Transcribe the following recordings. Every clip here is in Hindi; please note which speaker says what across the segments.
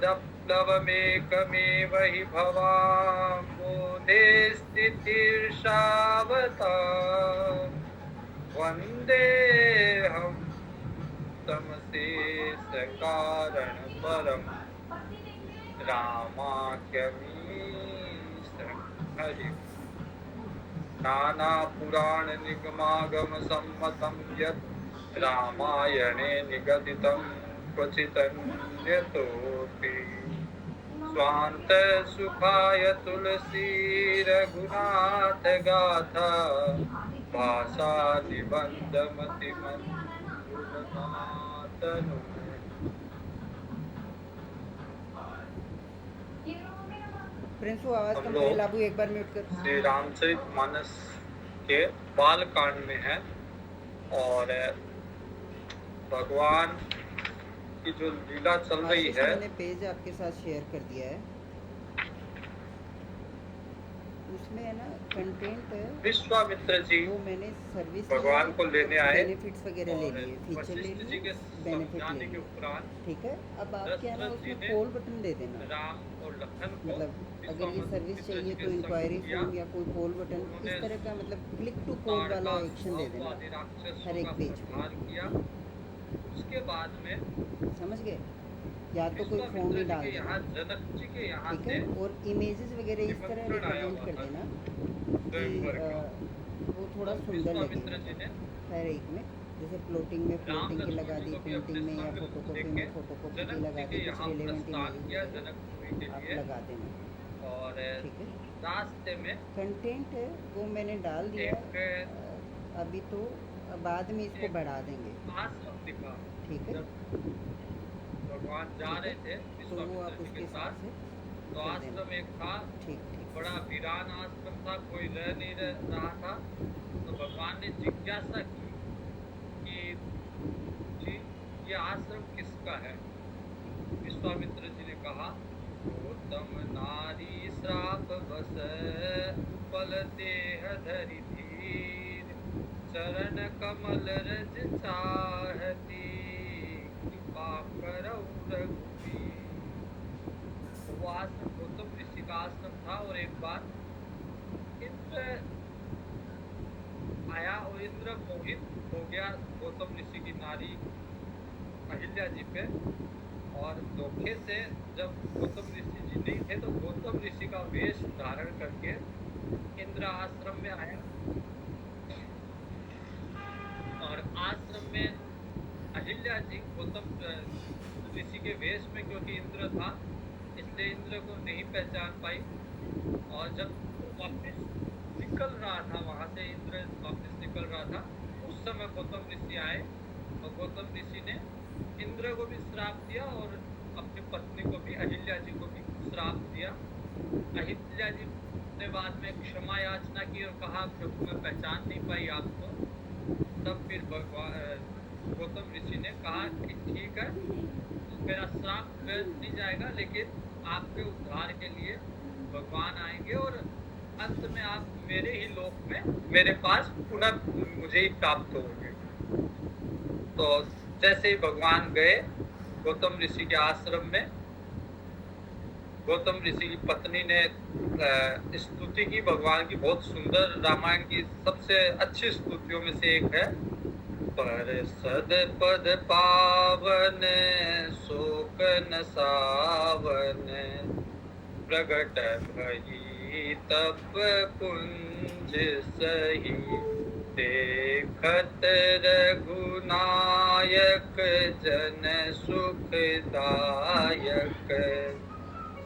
Speaker 1: प्लवमेकमेव हि भवाम्बोधे स्थितिर्षावता वन्देऽहं तमशेषकारणपरं रामाख्यमीशं हरि नानापुराणनिगमागमसम्मतं यत् रामायणे निगदितं क्वचिदन्यतोऽपि स्वान्तसुखाय तुलसीरघुनाथ गाथा भाषा निबन्धमतिमन्त्रुलनातनु।
Speaker 2: प्रिंसू आवाज
Speaker 1: हम
Speaker 2: कम
Speaker 1: लोग
Speaker 2: कर, लाबू एक बार म्यूट कर।
Speaker 1: श्री रामचरितमानस के बाल कांड में है और भगवान की जो लीला चल रही है,
Speaker 2: मैंने पेज आपके साथ शेयर कर दिया है, उसमें है ना कंटेंट है।
Speaker 1: विश्वामित्र जी
Speaker 2: वो मैंने सर्विस
Speaker 1: भगवान को लेने आए,
Speaker 2: बेनिफिट्स वगैरह ले लिए, फीचर ले
Speaker 1: वशिष्ठ जी
Speaker 2: लिए,
Speaker 1: के
Speaker 2: बेनिफिट
Speaker 1: समझाने
Speaker 2: ले
Speaker 1: के
Speaker 2: लिए,
Speaker 1: उपरांत
Speaker 2: ठीक है। अब आप क्या है ना
Speaker 1: दशरथ जी
Speaker 2: उसमें
Speaker 1: ने
Speaker 2: कॉल बटन दे देना,
Speaker 1: राम और लखन को
Speaker 2: मतलब अगर ये सर्विस
Speaker 1: विश्वामित्र
Speaker 2: चाहिए
Speaker 1: जी
Speaker 2: तो
Speaker 1: के
Speaker 2: इंक्वायरी
Speaker 1: संग किया।
Speaker 2: फॉर्म या कोई कॉल बटन इस तरह का, मतलब क्लिक टू कॉल वाला एक्शन दे देना हर एक पेज पे।
Speaker 1: किया। उसके बाद में
Speaker 2: समझ गए? या तो कोई फॉर्म ही डाल देना,
Speaker 1: यहाँ जनक जी के यहाँ
Speaker 2: ठीक
Speaker 1: से
Speaker 2: है। और इमेजेस वगैरह इस तरह रिप्रेजेंट कर देना कि वो थोड़ा सुंदर लगे हर एक में। जैसे प्लॉटिंग में प्लॉटिंग की लगा दी, प्रिंटिंग में या फोटोकॉपी में फोटोकॉपी की लगा दी, कुछ रिलेवेंट इमेजेस आप लगा देना,
Speaker 1: और
Speaker 2: ठीक है।
Speaker 1: रास्ते में
Speaker 2: कंटेंट वो मैंने डाल दिया, अभी तो बाद में इसको बढ़ा देंगे,
Speaker 1: आश्रम दिखा,
Speaker 2: ठीक है।
Speaker 1: भगवान जा रहे थे
Speaker 2: तो वो आप उसके साथ से
Speaker 1: तो आश्रम एक था,
Speaker 2: ठीक ठीक
Speaker 1: बड़ा वीरान आश्रम था, कोई रह नहीं रहा था। तो भगवान ने जिज्ञासा की कि जी ये आश्रम किसका है? विश्वामित्र जी ने कहा, गौतम नारी श्राप बस उपल देह धरि धीर, चरण कमल रज चाहती, कृपा करौ रघुवीर। वो आश्रम गौतम ऋषि का आश्रम था। और एक बार इंद्र आया और इंद्र मोहित हो गया गौतम ऋषि की नारी अहिल्या जी पे, और धोखे से जब गौतम ऋषि जी नहीं थे तो गौतम ऋषि का वेश धारण करके इंद्र आश्रम में आया, और आश्रम में अहिल्या जी गौतम ऋषि के वेश में, क्योंकि इंद्र था इसलिए इंद्र को नहीं पहचान पाई। और जब वापस निकल रहा था वहां से, इंद्र वापस निकल रहा था, उस समय गौतम ऋषि आए और गौतम ऋषि ने इंद्र को भी श्राप दिया और अपनी पत्नी को भी, अहिल्या जी को भी श्राप दिया। अहिल्या जी ने बाद में क्षमा याचना की और कहा प्रभु मैं पहचान नहीं पाई आपको। तब फिर गौतम ऋषि ने कहा कि ठीक है, मेरा श्राप नहीं जाएगा, लेकिन आपके उद्धार के लिए भगवान आएंगे और अंत में आप मेरे ही लोक में मेरे पास पुनः मुझे ही प्राप्त होंगे। तो जैसे ही भगवान गए गौतम ऋषि के आश्रम में, गौतम ऋषि की पत्नी ने स्तुति की भगवान की, बहुत सुंदर, रामायण की सबसे अच्छी स्तुतियों में से एक है। पर सद पद पावन शोक न सावन, प्रगट भई तप कुंज सही, देखत रघुनायक जन सुखदायक,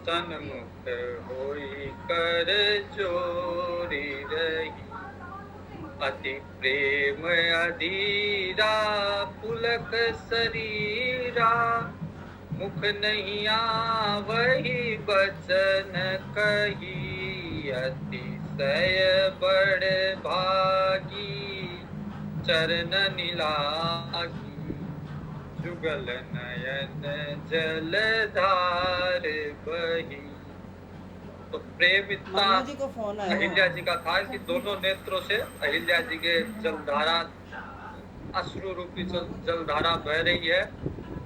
Speaker 1: सन्मुख होई कर जोरी रही, अति प्रेम अधीरा पुलक शरीरा, मुख नहीं आवहि बचन कही, अतिशय बड़ भागी चरण निलागी, जुगल नयन जलधार बही। तो प्रेम इतना अहिल्या जी का था कि दोनों नेत्रों से अहिल्या जी के जलधारा, अश्रु रूपी जलधारा बह रही है।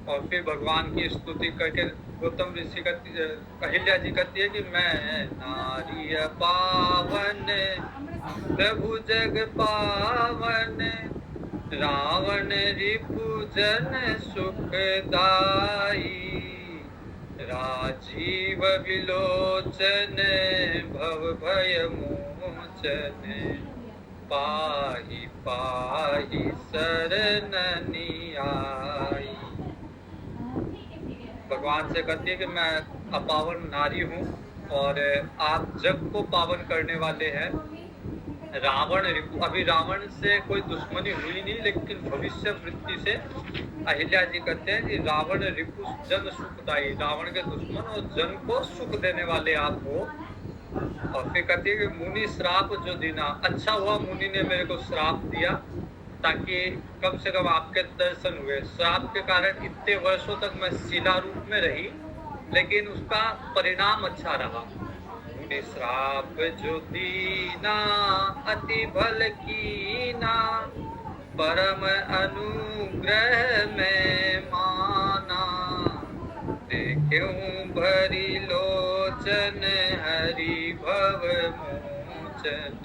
Speaker 1: और फिर भगवान की स्तुति करके गौतम ऋषि का अहिल्या जी कहती है कि मैं नारी पावन प्रभु जग पावन रावण रिपुजन सुखदाई राजीव विलोचन भव भय मोचन पाहि पाहि शरणनि आई। भगवान से कहती है कि मैं अपावन नारी हूँ और आप जग को पावन करने वाले हैं। रावण रिपु, अभी रावण से कोई दुश्मनी हुई नहीं, लेकिन भविष्य वृत्ति से अहिल्या जी कहते हैं कि रावण रिपु जन सुखदाई, रावण के दुश्मन और जन को सुख देने वाले आप हो। और फिर कहती है कि मुनि श्राप जो देना, अच्छा हुआ मुनि ने मेरे को श्राप दिया ताकि कम से कम आपके दर्शन हुए। श्राप के कारण इतने वर्षों तक मैं शिला रूप में रही, लेकिन उसका परिणाम अच्छा रहा। मुनि श्राप जो दीना अति भल कीना परम अनुग्रह में माना देख्यूं भरी लोचन हरि भव मोचन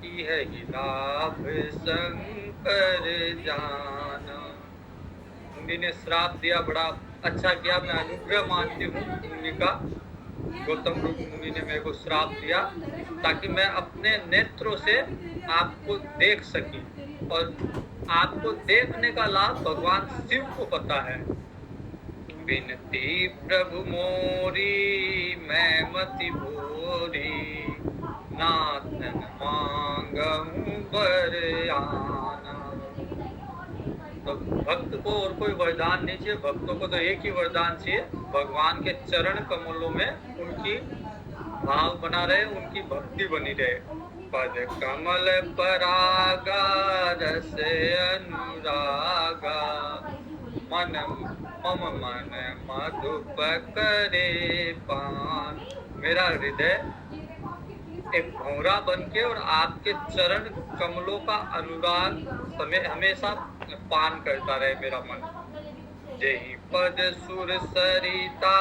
Speaker 1: यही लाभ शंकर जाना। मुनि ने श्राप दिया, बड़ा अच्छा किया, मैं अनुग्रह मानती हूँ मुनि का। गौतम मुनि ने मेरे को श्राप दिया ताकि मैं अपने नेत्रों से आपको देख सकी, और आपको देखने का लाभ भगवान शिव को पता है। विनती प्रभु मोरी मैं मति भोरी नाथन मांगहूं बर आना। तो भक्त को और कोई वरदान नहीं चाहिए, भक्तों को तो एक ही वरदान चाहिए, भगवान के चरण कमलों में उनकी भाव बना रहे, उनकी भक्ति बनी रहे। पद कमल परागा रस अनुरागा मन मम मन मधुप करे पान। मेरा हृदय एक भौरा बन के और आपके चरण कमलों का अनुराग हमेशा पान करता रहे मेरा मन। जेहि पद सुर सरिता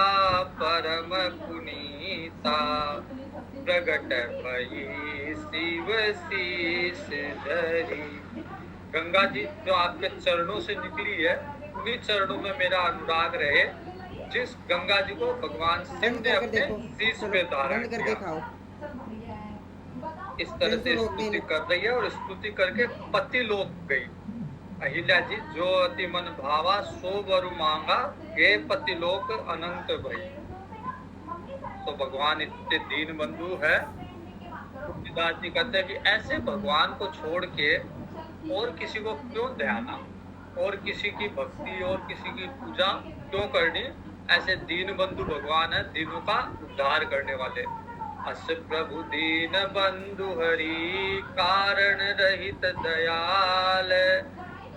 Speaker 1: परम पुनीता प्रगट भई शिव शीस धरी। गंगा जी जो आपके चरणों से निकली है, उन्हीं चरणों में मेरा अनुराग रहे, जिस गंगा जी को भगवान शिव ने अपने शीश पे धारण किया। इस तरह से स्तुति कर रही है और स्तुति करके पति लोक गई। अहिल्या जी जो अति मन भावा सो वर मांगा गे पति लोक अनंत भई। तो भगवान इतने दीन बंधु है। तुलसीदास जी कहते हैं कि ऐसे भगवान को छोड़ के और किसी को क्यों ध्याना, और किसी की भक्ति और किसी की पूजा क्यों करनी। ऐसे दीन बंधु भगवान है, दीनों का उद्धार करने वाले। अस प्रभु दीन बंधु हरि कारण रहित दयाल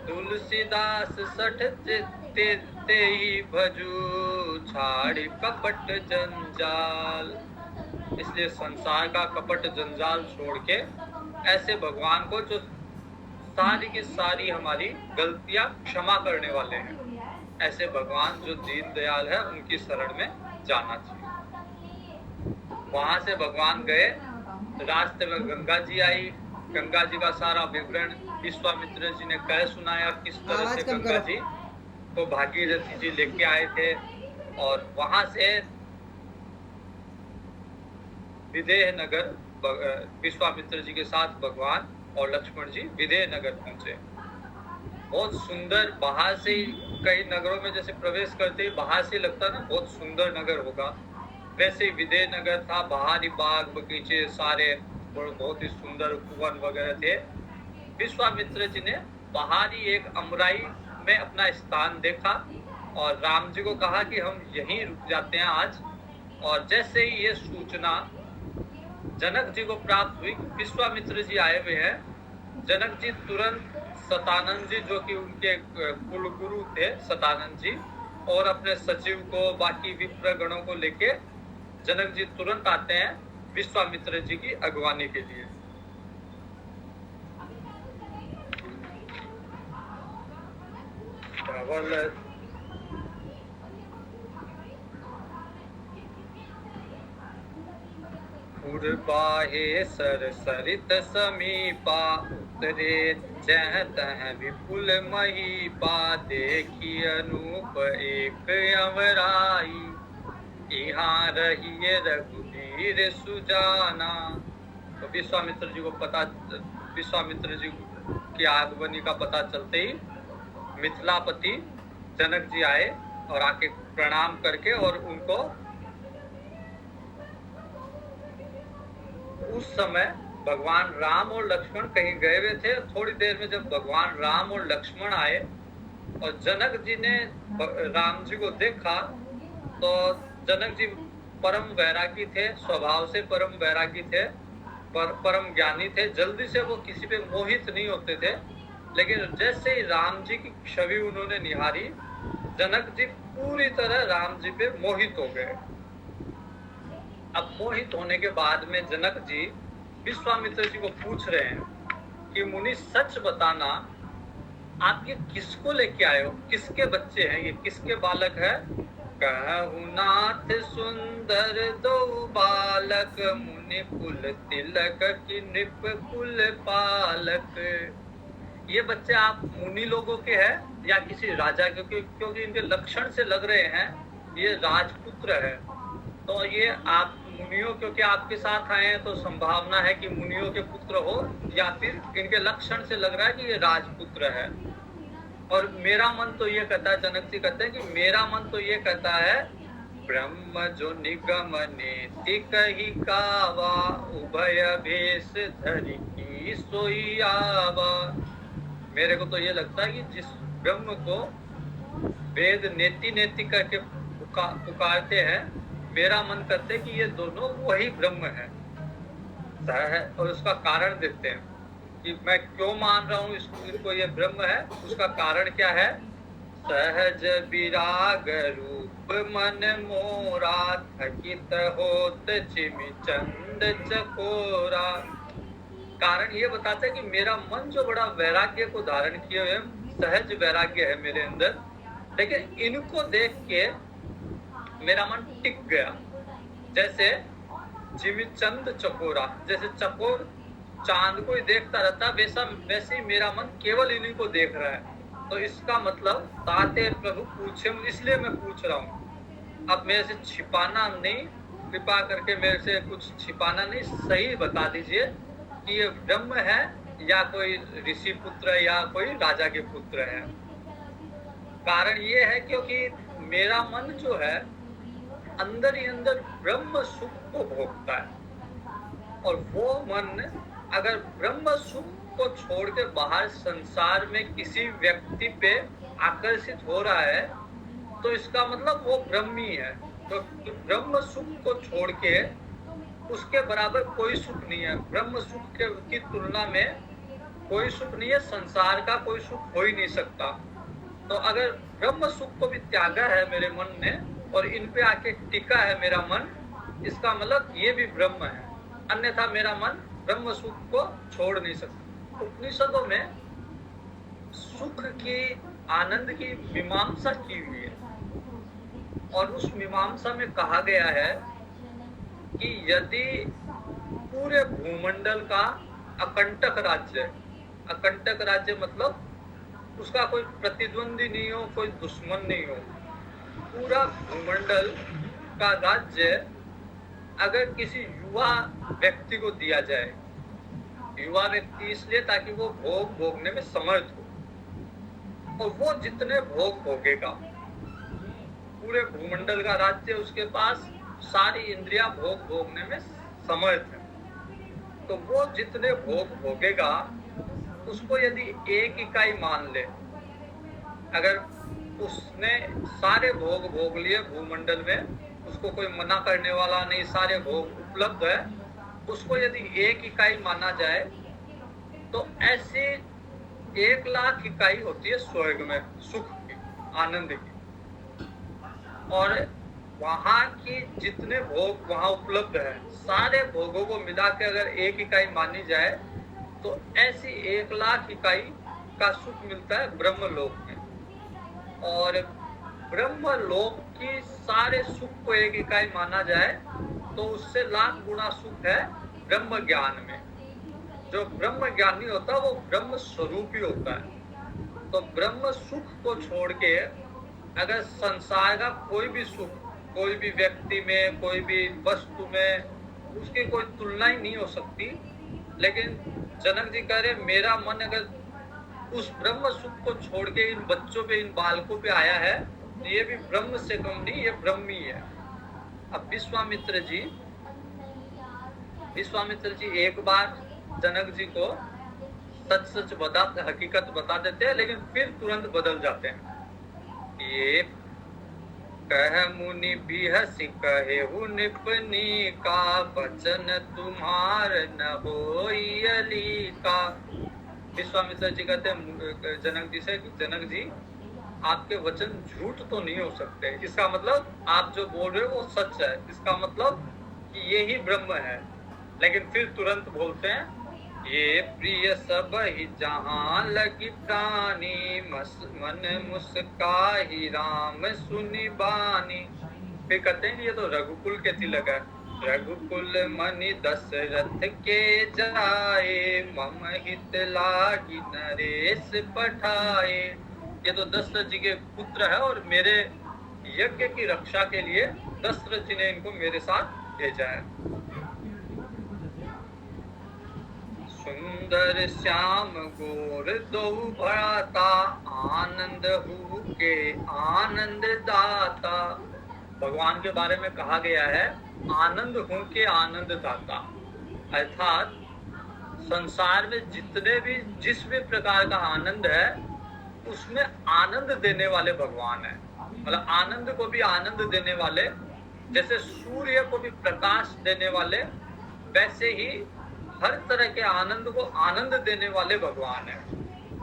Speaker 1: तुलसीदास सठ ते ही भजू छाड़ी कपट जंजाल। इसलिए संसार का कपट जंजाल छोड़ के ऐसे भगवान को, जो सारी की सारी हमारी गलतियां क्षमा करने वाले हैं, ऐसे भगवान जो दीन दयाल है, उनकी शरण में जाना चाहिए। वहां से भगवान गए, रास्ते में गंगा जी आई। गंगा जी का सारा विवरण विश्वामित्र जी ने कह सुनाया, किस तरह से गंगा जी को भागीरथी जी लेके आए थे। और वहां से विदेह नगर विश्वामित्र जी के साथ भगवान और लक्ष्मण जी विदेह नगर पहुंचे। बहुत सुंदर, बाहर से कई नगरों में जैसे प्रवेश करते ही बाहर से लगता ना बहुत सुंदर नगर होगा, वैसे विदेह नगर था। बाहरी बाग बगीचे सारे बहुत ही सुंदर कुवन वगैरह थे। विश्वामित्र जी ने बाहरी एक अमराई में अपना स्थान देखा और राम जी को कहा कि हम यहीं रुक जाते हैं आज। और जैसे ही ये सूचना जनक जी को प्राप्त हुई, विश्वामित्र जी आए हुए हैं, जनक जी तुरंत सतानंद जी जो कि उनके कुल गुरु थे, सतानंद जी, और अपने सचिव को, बाकी विप्र गणों को लेके जनक जी तुरंत आते हैं विश्वामित्र जी की अगवानी के लिए। पूर्वाहे सर सरित समीपा, उतरे जह तह विपुल महीपा, देखी अनूप एक अवराई, यहाँ रहिए रघुवीर सुजाना। तो विश्वामित्र जी की आगमनी का पता चलते ही मिथिलापति जनक जी आए और आके प्रणाम करके और उनको उस समय भगवान राम और लक्ष्मण कहीं गए हुए थे। थोड़ी देर में जब भगवान राम और लक्ष्मण आए और जनक जी ने राम जी को देखा तो जनक जी परम वैरागी थे, स्वभाव से परम वैरागी थे, परम ज्ञानी थे। जल्दी से वो किसी पे मोहित नहीं होते थे। लेकिन जैसे ही राम जी की छवि उन्होंने निहारी, जनक जी पूरी तरह राम जी पे मोहित हो गए। अब मोहित होने के बाद में जनक जी विश्वामित्र जी को पूछ रहे हैं कि मुनि सच बताना, आप ये किसको लेके आए हो, किसके बच्चे हैं, ये किसके बालक है? कहु नाथ सुंदर दो बालक, मुनि कुल तिलक की नृप कुल पालक। ये बच्चे आप मुनि लोगों के हैं या किसी राजा के? क्योंकि इनके लक्षण से लग रहे हैं ये राजपुत्र है। तो ये आप मुनियों, क्योंकि आपके साथ आए हैं तो संभावना है कि मुनियों के पुत्र हो, या फिर इनके लक्षण से लग रहा है कि ये राजपुत्र है। और मेरा मन तो ये कहता है, जनक जी कहते हैं कि मेरा मन तो ये कहता है, ब्रह्म जो निगम नेति कही कावा, उभय भेष धरि की सोई आवा। मेरे को तो ये लगता है कि जिस ब्रह्म को वेद नेति नेति करके पुकारते हैं, मेरा मन करते है कि ये दोनों वही ब्रह्म है। और उसका कारण देते हैं कि मैं क्यों मान रहा हूँ इसको ये ब्रह्म है। उसका कारण क्या है? सहज विराग रूप मन मोरा, थकित होत चिमि चंद चकोरा। कारण ये बताता है कि मेरा मन जो बड़ा वैराग्य को धारण किए हुए, सहज वैराग्य है मेरे अंदर, लेकिन इनको देख के मेरा मन टिक गया। जैसे चिमिचंद चकोरा, जैसे चकोर चांद को ही देखता रहता, वैसे ही मेरा मन केवल इन्हीं को देख रहा है। तो इसका मतलब ताते प्रभु पूछे, इसलिए मैं पूछ रहा हूँ। अब मेरे से छिपाना नहीं, कृपा करके मेरे से कुछ छिपाना नहीं, सही बता दीजिए कि ये ब्रह्म है या कोई ऋषि पुत्र या कोई राजा के पुत्र है। कारण ये है क्योंकि मेरा मन जो है अंदर ही अंदर ब्रह्म सुख को भोगता है, और वो मन अगर ब्रह्म सुख को छोड़ के बाहर संसार में किसी व्यक्ति पे आकर्षित हो रहा है, तो इसका मतलब वो ब्रह्मी है। तो ब्रह्म सुख को छोड़ के उसके बराबर कोई सुख नहीं है। ब्रह्म सुख की तुलना में कोई सुख नहीं है, संसार का कोई सुख हो ही नहीं सकता। तो अगर ब्रह्म सुख को भी त्यागा है मेरे मन ने और इन पे आके टिका है मेरा मन, इसका मतलब ये भी ब्रह्म है, अन्यथा मेरा मन ब्रह्म सुख को छोड़ नहीं सकता। उपनिषदों में सुख की, आनंद की मीमांसा की हुई है, और उस मीमांसा में कहा गया है कि यदि पूरे भूमंडल का अकंटक राज्य, अकंटक राज्य मतलब उसका कोई प्रतिद्वंदी नहीं हो, कोई दुश्मन नहीं हो, पूरा भूमंडल का राज्य अगर किसी युवा व्यक्ति को दिया जाए, युवा व्यक्ति इसलिए ताकि वो भोग भोगने में समर्थ हो, और वो जितने भोग भोगेगा, पूरे भूमंडल का राज्य उसके पास सारी इंद्रियां भोग भोगने में समर्थ है, तो वो जितने भोग भोगेगा उसको यदि एक इकाई मान ले, अगर उसने सारे भोग भोग लिए भूमंडल में, उसको कोई मना करने वाला नहीं, सारे भोग उपलब्ध है, उसको यदि एक इकाई माना जाए तो ऐसी 1,00,000 इकाई होती है स्वर्ग में सुख की, आनंद की। और वहां की जितने भोग वहां उपलब्ध है, सारे भोगों को मिला के अगर एक इकाई मानी जाए तो ऐसी 1,00,000 इकाई का सुख मिलता है ब्रह्मलोक में। और ब्रह्मलोक की सारे सुख को एक इकाई माना जाए तो उससे लाख गुना सुख है ब्रह्म ज्ञान में। जो ब्रह्म ज्ञानी होता है वो ब्रह्म स्वरूपी होता है। तो ब्रह्म सुख को छोड़ के अगर संसार का कोई भी सुख, कोई भी व्यक्ति में, कोई भी वस्तु में, उसकी कोई तुलना ही नहीं हो सकती। लेकिन जनक जी कह रहे मेरा मन अगर उस ब्रह्म सुख को छोड़ के इन बच्चों पे, इन बालकों पे आया है, तो ये भी ब्रह्म से कम नहीं, ये ब्रह्म ही है। अब विश्वामित्र जी एक बार जनक जी को सच सच बताते, हकीकत बता देते हैं, लेकिन फिर तुरंत बदल जाते हैं। ये कह मुनि बिहस कहेहु निपनी का, वचन तुम्हार न होई अली का। विश्वामित्र जी कहते हैं जनक जी से, जनक जी आपके वचन झूठ तो नहीं हो सकते, इसका मतलब आप जो बोल रहे हो वो सच है, इसका मतलब कि ये ही ब्रह्म है। लेकिन फिर तुरंत बोलते हैं ये प्रिय सब ही जहां लगी प्राणी, मन मुस्काही राम सुनि बानी। फिर कहते हैं कि ये तो रघुकुल के तिलक है। रघुकुल मनि दशरथ के जाए, मम हित लागी नरेश पठाए। ये तो दशरथ जी के पुत्र है और मेरे यज्ञ की रक्षा के लिए दशरथ जी ने इनको मेरे साथ भेजा है। सुंदर श्याम गोर दो भराता, आनंद हु के आनंद दाता। भगवान के बारे में कहा गया है आनंद हूं के आनंद दाता, अर्थात संसार में जितने भी जिस भी प्रकार का आनंद है उसमें आनंद देने वाले भगवान है। मतलब आनंद को भी आनंद देने वाले, जैसे सूर्य को भी प्रकाश देने वाले, वैसे ही हर तरह के आनंद को आनंद देने वाले भगवान है।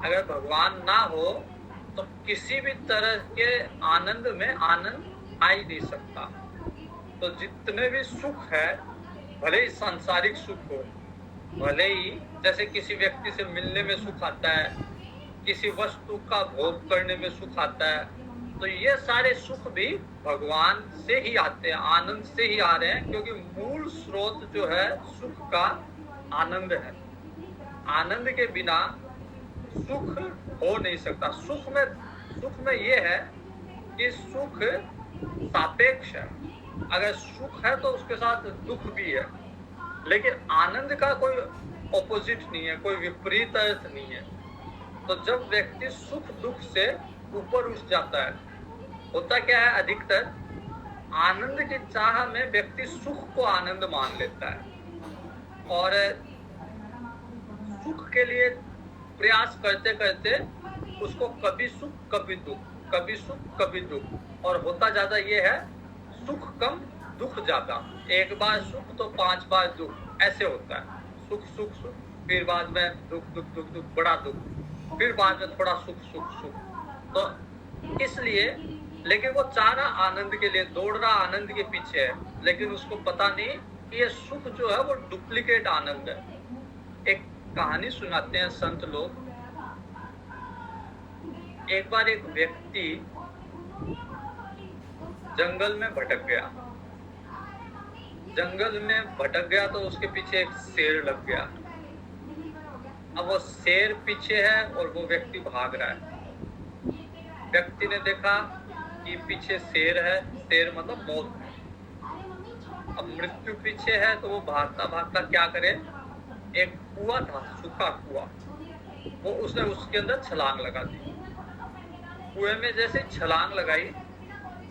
Speaker 1: अगर भगवान ना हो तो किसी भी तरह के आनंद में आनंद आ ही नहीं सकता। तो जितने भी सुख है, भले ही सांसारिक सुख हो, भले ही जैसे किसी व्यक्ति से मिलने में सुख आता है, किसी वस्तु का भोग करने में सुख आता है, तो ये सारे सुख भी भगवान से ही आते हैं, आनंद से ही आ रहे हैं, क्योंकि मूल स्रोत जो है सुख का आनंद है। आनंद के बिना सुख हो नहीं सकता। सुख में ये है कि सुख सापेक्ष है। अगर सुख है तो उसके साथ दुख भी है, लेकिन आनंद का कोई ऑपोजिट नहीं है, कोई विपरीत अर्थ नहीं है। तो जब व्यक्ति सुख दुख से ऊपर उठ जाता है, होता क्या है, अधिकतर आनंद की चाह में व्यक्ति सुख को आनंद मान लेता है और सुख के लिए प्रयास करते करते उसको कभी सुख कभी दुख, कभी सुख कभी दुख, और होता ज्यादा ये है सुख कम दुख ज्यादा। एक बार सुख तो 5 बार दुख, ऐसे होता है। सुख सुख सुख, फिर बाद में दुख दुख दुख दुख, बड़ा दुख, फिर बाद में थोड़ा सुख सुख सुख। तो इसलिए, लेकिन वो चाह रहा आनंद के लिए, दौड़ रहा आनंद के पीछे है, लेकिन उसको पता नहीं कि ये सुख जो है वो डुप्लीकेट आनंद है। एक कहानी सुनाते हैं संत लोग। एक बार एक व्यक्ति जंगल में भटक गया। जंगल में भटक गया तो उसके पीछे एक शेर लग गया। अब वो शेर पीछे है और वो व्यक्ति भाग रहा है। व्यक्ति ने देखा कि पीछे शेर है, शेर मतलब मौत है। अब मृत्यु पीछे है तो वो भागता भागता क्या करे, एक कुआं था, सूखा कुआं, वो उसने उसके अंदर छलांग लगा दी। कुएं में जैसे छलांग लगाई,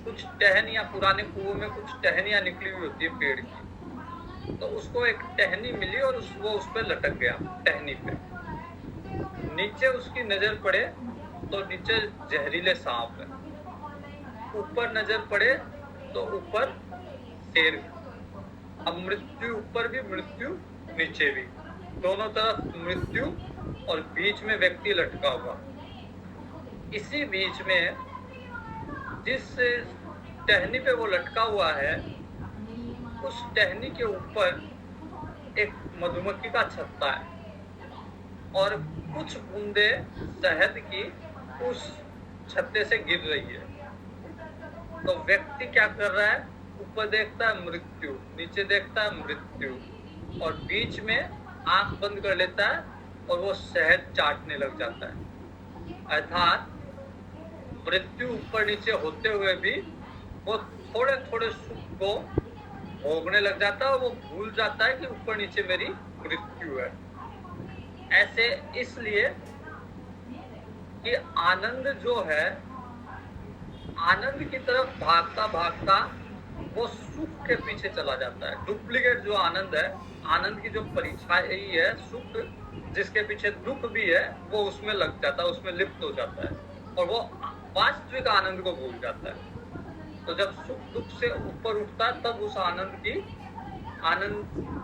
Speaker 1: कुछ टहनियां, पुराने कुओं में कुछ टहनियां निकली हुई होती है पेड़ की, तो उसको एक टहनी मिली और वो उस पर लटक गया, टहनी पे। नीचे उसकी नजर पड़े तो नीचे जहरीले सांप है, ऊपर नजर पड़े तो ऊपर शेर। अब मृत्यु ऊपर भी, मृत्यु नीचे भी, दोनों तरफ मृत्यु और बीच में व्यक्ति लटका हुआ। इसी बीच में जिस टहनी पे वो लटका हुआ है, उस टहनी के ऊपर एक मधुमक्खी का छत्ता है और कुछ बूंदे शहद की उस छत्ते से गिर रही है। तो व्यक्ति क्या कर रहा है, ऊपर देखता है मृत्यु, नीचे देखता है मृत्यु, और बीच में आंख बंद कर लेता है और वो शहद चाटने लग जाता है। अर्थात मृत्यु ऊपर नीचे होते हुए भी वो थोड़े थोड़े सुख को भोगने लग जाता है और वो भूल जाता है कि ऊपर नीचे मेरी मृत्यु है। ऐसे इसलिए कि आनंद जो है, आनंद की तरफ भागता भागता वो सुख के पीछे चला जाता है। डुप्लीकेट जो आनंद है, आनंद की जो परीक्षा यही है, सुख जिसके पीछे दुख भी है, वो उसमें लग जाता है, उसमें लिप्त हो जाता है और वो वास्तविक आनंद को भूल जाता है। तो जब सुख दुख से ऊपर उठता है तब उस आनंद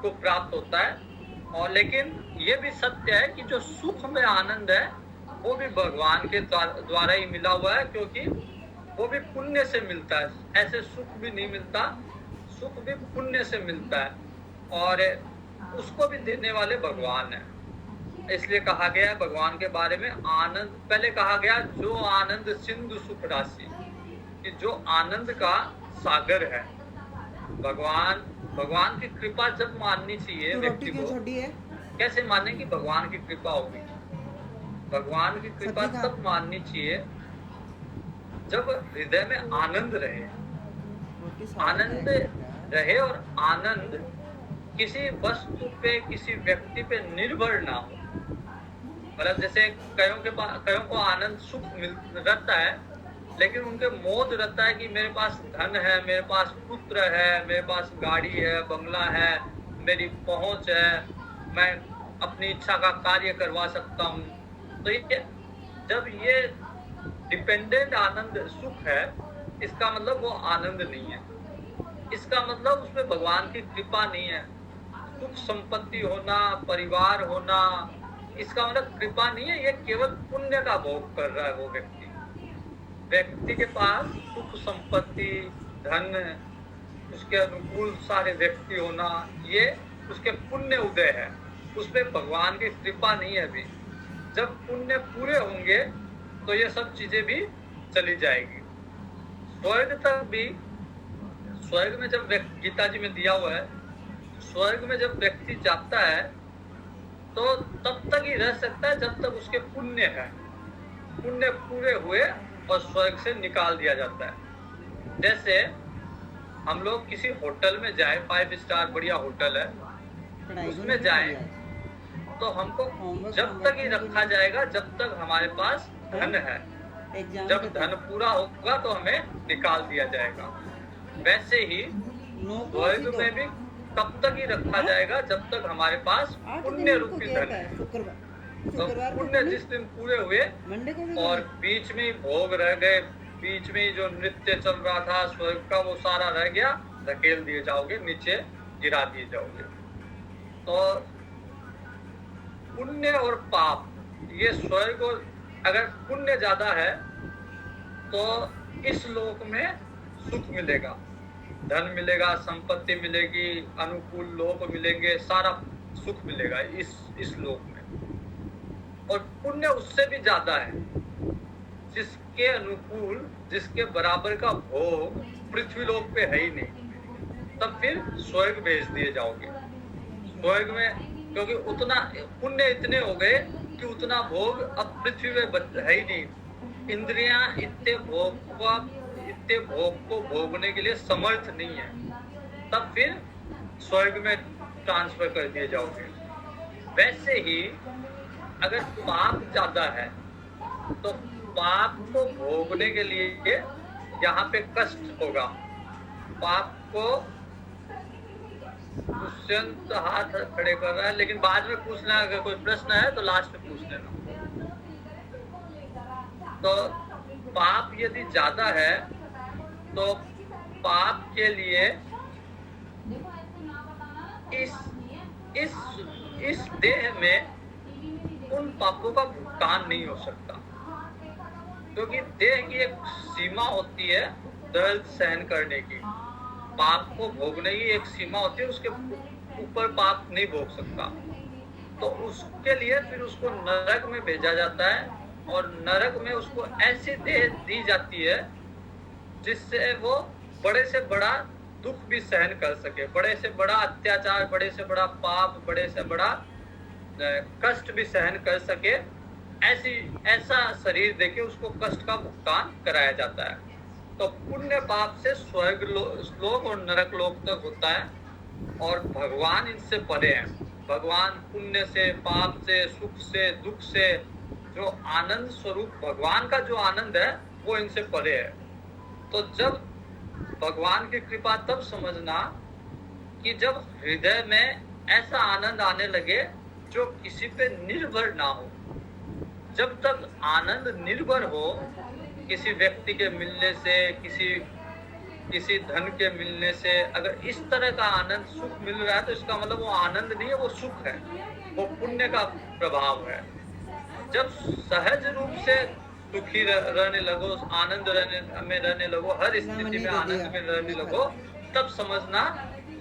Speaker 1: को प्राप्त होता है। और लेकिन ये भी सत्य है कि जो सुख में आनंद है वो भी भगवान के द्वारा ही मिला हुआ है, क्योंकि वो भी पुण्य से मिलता है। ऐसे सुख भी नहीं मिलता, सुख भी पुण्य से मिलता है और उसको भी देने वाले भगवान है। इसलिए कहा गया है भगवान के बारे में, आनंद पहले कहा गया जो आनंद सिंधु सुख राशि, कि जो आनंद का सागर है। भगवान की कृपा जब माननी चाहिए व्यक्ति को। कैसे माने कि भगवान की कृपा होगी? भगवान की कृपा तब माननी चाहिए जब हृदय में आनंद रहे, आनंद रहे और आनंद किसी वस्तु पे, किसी व्यक्ति पे निर्भर ना हो। मतलब जैसे कईयों को आनंद सुख रहता है, लेकिन उनके मोद रहता है कि मेरे पास धन है, मेरे पास पुत्र है, मेरे पास गाड़ी है, बंगला है, मेरी पहुंच है, मैं अपनी इच्छा का कार्य करवा सकता हूँ। तो ये जब ये डिपेंडेंट आनंद सुख है, इसका मतलब वो आनंद नहीं है, इसका मतलब उसमें भगवान की कृपा नहीं है। सुख संपत्ति होना, परिवार होना, इसका मतलब कृपा नहीं है, ये केवल पुण्य का भोग कर रहा है वो व्यक्ति के पास सुख संपत्ति, धन, उसके अनुकूल सारे व्यक्ति होना, ये उसके पुण्य उदय है, उसमें भगवान की कृपा नहीं है। अभी जब पुण्य पूरे होंगे तो ये सब चीजें भी चली जाएगी। स्वर्ग तक भी, स्वर्ग में जब गीता जी में दिया हुआ है, स्वर्ग में जब व्यक्ति जाता है तो तब तक ही रह सकता है जब तक उसके पुण्य है, पुण्य पूरे हुए और स्वर्ग से निकाल दिया जाता है। जैसे हम लोग किसी होटल में जाए, 5 स्टार बढ़िया होटल है, उसमें जाए तो हमको जब तक ही रखा जाएगा जब तक हमारे पास धन है। जब धन पूरा होगा तो हमें निकाल दिया जाएगा। वैसे ही स्वर्ग में भी तब तक ही रखा जाएगा जब तक हमारे पास पुण्य रूपी धन है। तो पुण्य जिस दिन पूरे हुए और बीच में ही भोग रह गए, बीच में ही जो नृत्य चल रहा था स्वर्ग का, वो सारा रह गया, धकेल दिए जाओगे, नीचे गिरा दिए जाओगे। तो पुण्य और पाप, ये स्वर्ग, अगर पुण्य ज्यादा है तो इस लोक में सुख मिलेगा, धन मिलेगा, संपत्ति मिलेगी, अनुकूल लोक मिलेंगे, सारा सुख मिलेगा इस लोक में। और पुण्य उससे भी ज्यादा है, जिसके अनुकूल, जिसके बराबर का भोग पृथ्वी लोक पे है ही नहीं। तब फिर स्वर्ग भेज दिए जाओगे। स्वर्ग में क्योंकि उतना पुण्य इतने हो गए कि उतना भोग अब पृथ्वी में है ही नहीं। इंद्रियां इतने भोग को भोगने के लिए समर्थ नहीं है। तब फिर स्वर्ग में ट्रांसफर कर दिए जाओगे। वैसे ही अगर पाप ज्यादा है तो पाप को भोगने के लिए यहाँ पे कष्ट होगा। पाप को दुष्यंत हाथ खड़े कर रहा है, लेकिन बाद में पूछना, अगर कोई प्रश्न है तो लास्ट में पूछ लेना। तो पाप यदि ज्यादा है तो पाप के लिए इस देह में उन पापों का भुगतान नहीं हो सकता, क्योंकि देह की एक सीमा होती है दर्द सहन करने की। पाप को भोगने की एक सीमा होती है, उसके ऊपर पाप नहीं भोग सकता। तो उसके लिए फिर उसको नरक में भेजा जाता है और नरक में उसको ऐसी देह दी जाती है जिससे वो बड़े से बड़ा दुख भी सहन कर सके, बड़े से बड़ा अत्याचार, बड़े से बड़ा पाप, बड़े से बड़ा कष्ट भी सहन कर सके, ऐसा शरीर देके उसको कष्ट का भुगतान कराया जाता है। तो पुण्य पाप से स्वर्ग लोक और नरक लोक तक होता है, और भगवान इनसे परे हैं। भगवान पुण्य से, पाप से, सुख से, दुख से, जो आनंद स्वरूप भगवान का जो आनंद है वो इनसे परे है। तो जब भगवान की कृपा तब समझना कि जब हृदय में ऐसा आनंद आने लगे जो किसी पे निर्भर ना हो। जब तक आनंद निर्भर हो, किसी व्यक्ति के मिलने से, किसी धन के मिलने से, अगर इस तरह का आनंद सुख मिल रहा है तो इसका मतलब वो आनंद नहीं है, वो सुख है, वो पुण्य का प्रभाव है। जब सहज रूप से दुखी रहने लगो, आनंद में रहने लगो, हर स्थिति में आनंद में रहने लगो, तब समझना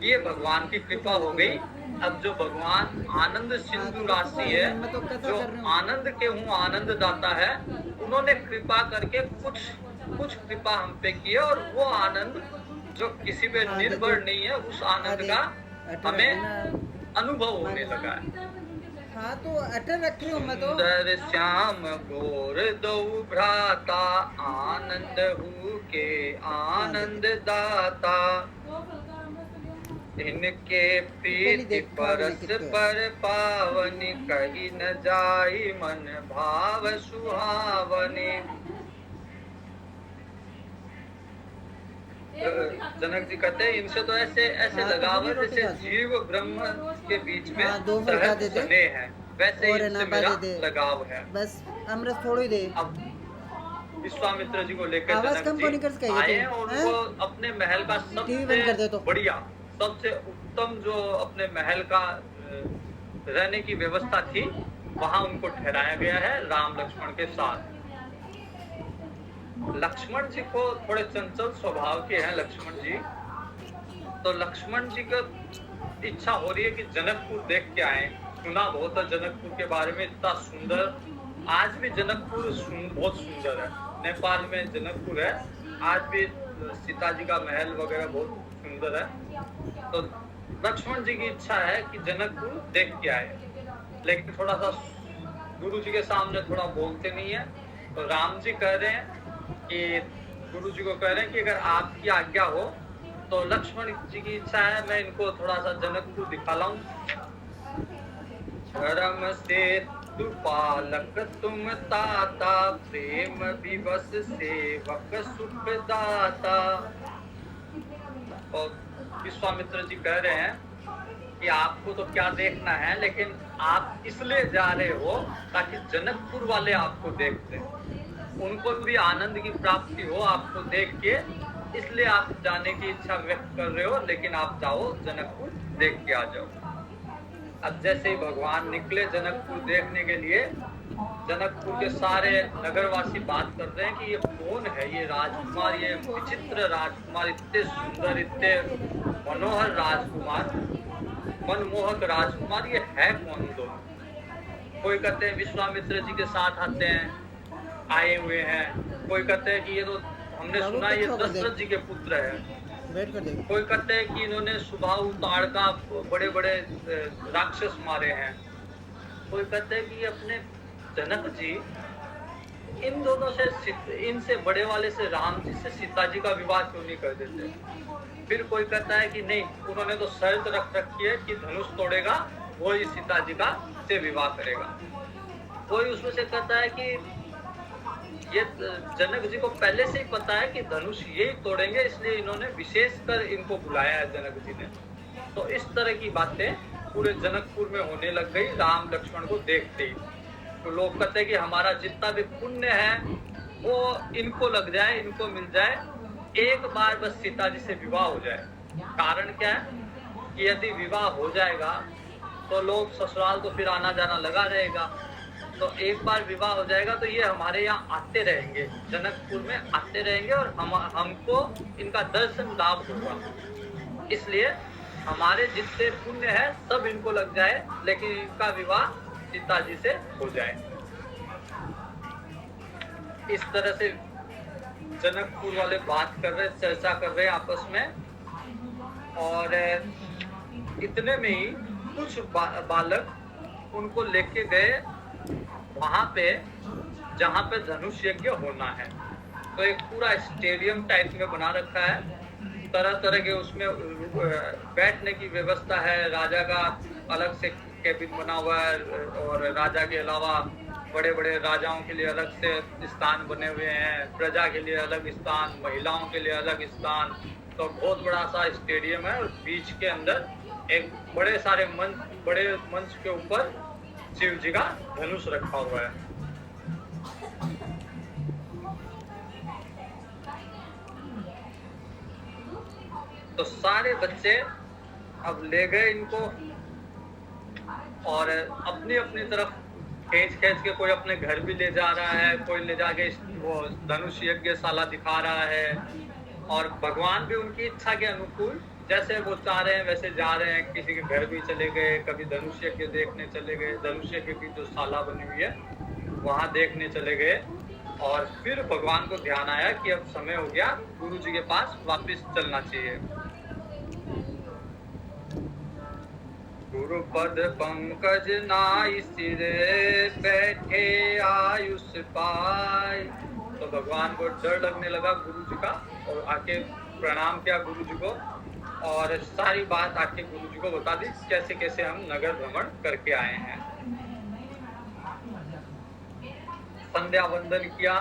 Speaker 1: ये भगवान की कृपा हो गई। अब जो भगवान आनंद सिंधु राशि है, जो आनंद के हूँ आनंद दाता है, उन्होंने कृपा करके कुछ कृपा हम पे की है, और वो आनंद जो किसी पे निर्भर नहीं है, उस आनंद का हमें अनुभव होने लगा है।
Speaker 2: हाँ तो अटल रखी हूँ मैं तो।
Speaker 1: सुंदर श्याम गोर दो भ्राता, आनंद हूँ के आनंद दाता, इनके प्रीति परस पर पावनी, कही न जाई मन भाव सुहावनी। जनक जी कहते हैं इनसे तो ऐसे लगाव है जैसे जीव ब्रह्म के बीच में सहज स्नेह है, वैसे ही इनसे मेरा लगाव है।
Speaker 2: बस अमृत थोड़ी दे।
Speaker 1: अब विश्वामित्र जी को लेकर जनक जी आए और वो अपने महल का सबसे बढ़िया, सबसे उत्तम जो अपने महल का रहने की व्यवस्था थी, वहां उनको ठहराया गया है राम लक्ष्मण के साथ। लक्ष्मण जी को थोड़े चंचल स्वभाव के हैं लक्ष्मण जी, तो लक्ष्मण जी का इच्छा हो रही है कि जनकपुर देख के आए। सुना बहुत है जनकपुर के बारे में, इतना सुंदर, आज भी जनकपुर बहुत सुंदर है। नेपाल में जनकपुर है, आज भी सीता जी का महल वगैरह बहुत सुंदर है। तो लक्ष्मण जी की इच्छा है कि जनकपुर देख के आए, लेकिन थोड़ा सा गुरु जी के सामने थोड़ा बोलते नहीं है। तो राम जी कह रहे हैं कि गुरु जी को कह रहे हैं कि अगर आपकी आज्ञा हो तो लक्ष्मण जी की इच्छा है मैं इनको थोड़ा सा जनकपुर दिखा लाऊं। धर्म से पालक तुम ताता, प्रेम विवश सेवक सुख दाता। और विश्वामित्र जी कह रहे हैं कि आपको तो क्या देखना है, लेकिन आप इसलिए जा रहे हो ताकि जनकपुर वाले आपको देखते, उनको भी आनंद की प्राप्ति हो आपको देख के, इसलिए आप जाने की इच्छा व्यक्त कर रहे हो। लेकिन आप जाओ जनकपुर देख के आ जाओ। अब जैसे ही भगवान निकले जनकपुर देखने के लिए, जनकपुर के सारे नगरवासी बात कर रहे हैं कि ये कौन है, ये राजकुमार, ये विचित्र राजकुमार, इतने सुंदर, इतने मनोहर राजकुमार, मनमोहक राजकुमार, ये है कौन लोग। कोई कहते हैं विश्वामित्र जी के साथ आए हुए हैं, कोई कहते हैं कि ये तो हमने सुना ये दशरथ जी के पुत्र है, कोई कहते हैं कि इन्होंने सुबाहु ताड़का बड़े बड़े राक्षस मारे हैं, कोई कहते हैं कि अपने जनक जी इन दोनों से, इनसे बड़े वाले से राम जी से सीता जी का विवाह क्यों नहीं कर देते। फिर कोई कहता है कि नहीं, उन्होंने तो शर्त रख रखी है कि धनुष तोड़ेगा वो ही सीता जी का से विवाह करेगा। कोई उसमें से कहता है कि ये जनक जी को पहले से ही पता है कि धनुष ये तोड़ेंगे, इसलिए इन्होंने विशेष कर इनको बुलाया है जनक जी ने। तो इस तरह की बातें पूरे जनकपुर में होने लग गई राम लक्ष्मण को देखते ही। तो लोग कहते हैं कि हमारा जितना भी पुण्य है वो इनको लग जाए, इनको मिल जाए, एक बार बस सीता जी से विवाह हो जाए। कारण क्या है कि यदि विवाह हो जाएगा तो लोग ससुराल तो फिर आना जाना लगा रहेगा, तो एक बार विवाह हो जाएगा तो ये हमारे यहाँ आते रहेंगे, जनकपुर में आते रहेंगे और हमको इनका दर्शन लाभ होगा। इसलिए हमारे जितने पुण्य है सब इनको लग जाए, लेकिन इनका विवाह सीता जी से हो जाए। इस तरह से जनकपुर वाले बात कर रहे, चर्चा कर रहे आपस में। और इतने में ही कुछ बालक उनको लेके गए वहां पे जहाँ पे धनुष यज्ञ होना है। तो एक पूरा स्टेडियम टाइप में बना रखा है, तरह तरह के उसमें बैठने की व्यवस्था है, राजा का अलग से केबिन बना हुआ है और राजा के अलावा बड़े बड़े राजाओं के लिए अलग से स्थान बने हुए हैं, प्रजा के लिए अलग स्थान, महिलाओं के लिए अलग स्थान। तो बहुत बड़ा सा स्टेडियम है और बीच के अंदर एक बड़े मंच के ऊपर शिव जी का धनुष रखा हुआ है। तो सारे बच्चे अब ले गए इनको और अपनी अपनी तरफ खींच के कोई अपने घर भी ले जा रहा है, कोई ले जाके वो धनुष यज्ञशाला दिखा रहा है। और भगवान भी उनकी इच्छा के अनुकूल जैसे वो चाह रहे हैं वैसे जा रहे हैं। किसी के घर भी चले गए, कभी धनुष यज्ञ देखने चले गए, धनुष यज्ञ की जो शाला बनी हुई है वहां देखने चले गए। और फिर भगवान को ध्यान आया कि अब समय हो गया, गुरु जी के पास वापस चलना चाहिए। गुरु पद पंकज नाई सिरे बैठे आयुष पाए। तो भगवान को डर लगने लगा गुरु जी का और आके प्रणाम किया गुरु जी को और सारी बात आके गुरु जी को बता दी कैसे कैसे हम नगर भ्रमण करके आए हैं। संध्या वंदन किया,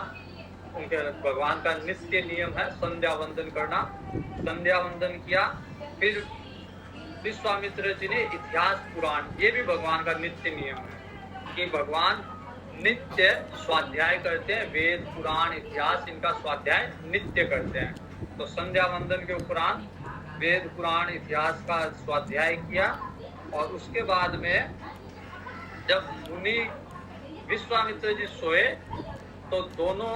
Speaker 1: उनके भगवान का नित्य नियम है संध्या वंदन करना। संध्या वंदन किया, फिर विश्वामित्र जी ने इतिहास पुराण, ये भी भगवान का नित्य नियम है कि भगवान नित्य स्वाध्याय करते हैं, वेद पुराण इतिहास इनका स्वाध्याय नित्य करते हैं। तो संध्या वंदन के उपरांत वेद पुराण इतिहास का स्वाध्याय किया और उसके बाद में जब मुनि विश्वामित्र जी सोए तो दोनों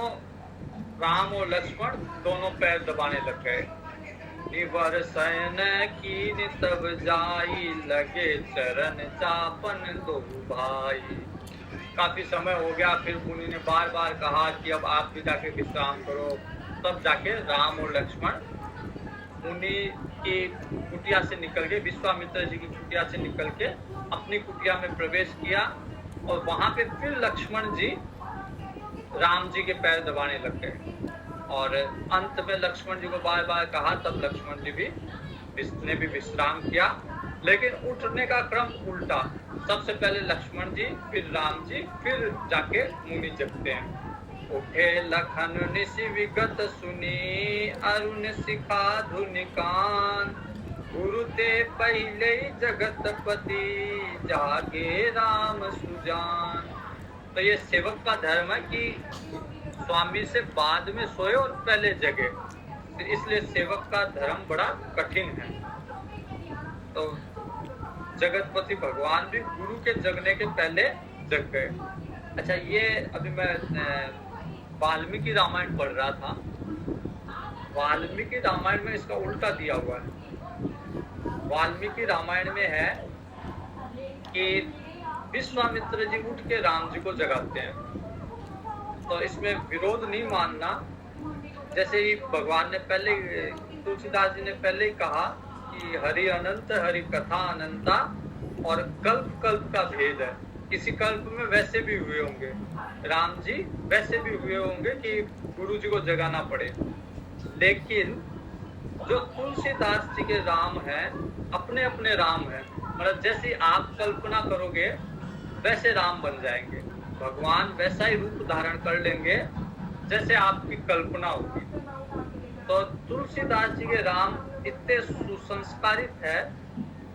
Speaker 1: राम और लक्ष्मण दोनों पैर दबाने लग गए। निवर शयन कीन तब जाई, लगे चरण चापन दो भाई। काफी समय हो गया, फिर मुनि ने बार बार कहा कि अब आप भी जाके विश्राम करो। तब जाके राम और लक्ष्मण मुनि की कुटिया से निकल के, विश्वामित्र जी की कुटिया से निकल के अपनी कुटिया में प्रवेश किया और वहां पे फिर लक्ष्मण जी राम जी के पैर दबाने लग गए। और अंत में लक्ष्मण जी को बार बार कहा, तब लक्ष्मण जी ने भी विश्राम किया। लेकिन उठने का क्रम उल्टा, सबसे पहले लक्ष्मण जी, फिर राम जी, फिर जाके मुनि जगते हैं। उठे लखन निशि विगत सुनी, अरुण शिखा धुनि कान। गुरु ते पहले जगतपति, जागे राम सुजान। तो ये सेवक का धर्म है कि स्वामी से बाद में सोए और पहले जगे, इसलिए सेवक का धर्म बड़ा कठिन है। तो जगतपति भगवान भी गुरु के जगने के पहले जग गए। अच्छा, ये अभी मैं वाल्मीकि रामायण पढ़ रहा था। वाल्मीकि रामायण में इसका उल्टा दिया हुआ है। वाल्मीकि रामायण में है कि विश्वामित्र जी उठ के राम जी को जगाते हैं। तो इसमें विरोध नहीं मानना। जैसे ही भगवान ने पहले, तुलसीदास जी ने पहले ही कहा कि हरि अनंत, हरि कथा अनंता, और कल्प कल्प का भेद है। किसी कल्प में वैसे भी हुए होंगे, राम जी वैसे भी हुए होंगे कि गुरु जी को जगाना पड़े। लेकिन जो तुलसीदास जी के राम हैं, अपने अपने राम हैं। मतलब जैसी आप कल्पना करोगे वैसे राम बन जाएंगे। भगवान वैसा ही रूप धारण कर लेंगे जैसे आपकी कल्पना होगी। तो तुलसीदास जी के राम इतने सुसंस्कारित है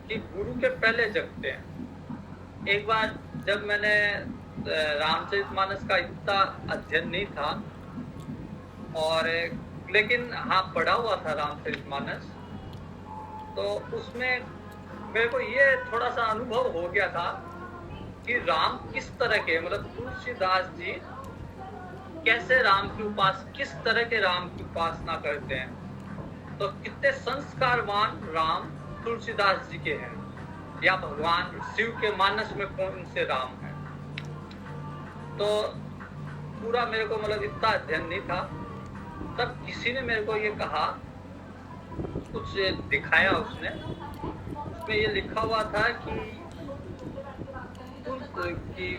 Speaker 1: कि गुरु के पहले जगते हैं। एक बार जब मैंने रामचरितमानस का इतना अध्ययन नहीं था, और लेकिन हाँ पढ़ा हुआ था रामचरितमानस, तो उसमें मेरे को ये थोड़ा सा अनुभव हो गया था कि राम किस तरह के, मतलब तुलसीदास जी कैसे राम की किस तरह के राम की उपासना करते हैं। तो कितने संस्कारवान राम तुलसीदास जी के हैं, या भगवान शिव के मानस में कौन से राम हैं। तो पूरा मेरे को मतलब इतना अध्ययन नहीं था। तब किसी ने मेरे को ये कहा कुछ दिखाया उसने, उसमें ये लिखा हुआ था कि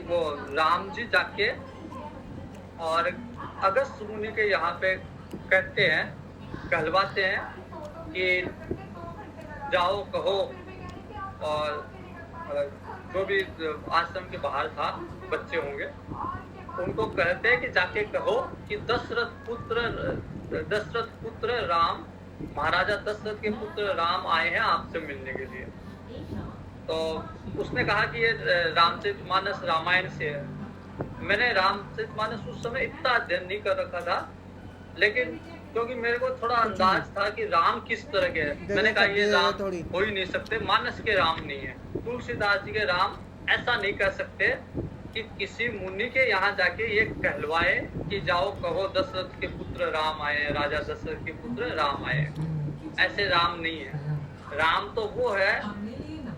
Speaker 1: वो राम जी जाके और अगस्त मुनि के यहाँ पे कहते हैं, कहलवाते हैं कि जाओ कहो, और जो भी आश्रम के बाहर था बच्चे होंगे उनको कहते हैं कि जाके कहो कि दशरथ पुत्र राम, महाराजा दशरथ के पुत्र राम आए हैं आपसे मिलने के लिए। तो उसने कहा कि ये रामचरितमानस रामायण से है। मैंने रामचरितमानस उस समय इतना अध्ययन नहीं कर रखा था, लेकिन क्योंकि मेरे को थोड़ा अंदाज था कि राम किस तरह के है, मैंने कहा ये राम हो ही नहीं सकते, मानस के राम नहीं है। तुलसीदास जी के राम ऐसा नहीं कर सकते कि किसी मुनि के यहाँ जाके ये कहलवाए कि जाओ कहो दशरथ के पुत्र राम आए, राजा दशरथ के पुत्र राम आए। ऐसे राम नहीं है। राम तो वो है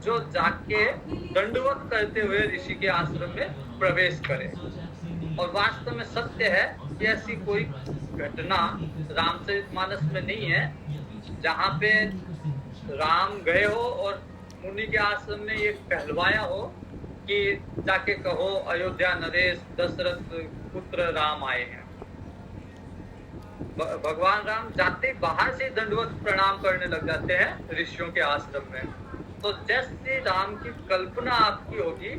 Speaker 1: जो जाके दंडवत करते हुए ऋषि के आश्रम में प्रवेश करे। और वास्तव में सत्य है कि ऐसी कोई घटना रामचरितमानस में नहीं है जहाँ पे राम गए हो और मुनि के आश्रम में ये कहलवाया हो कि जाके कहो अयोध्या नरेश दशरथ पुत्र राम आए हैं। भगवान राम जाते बाहर से दंडवत प्रणाम करने लग जाते हैं ऋषियों के आश्रम में। तो जैसे राम की कल्पना आपकी होगी,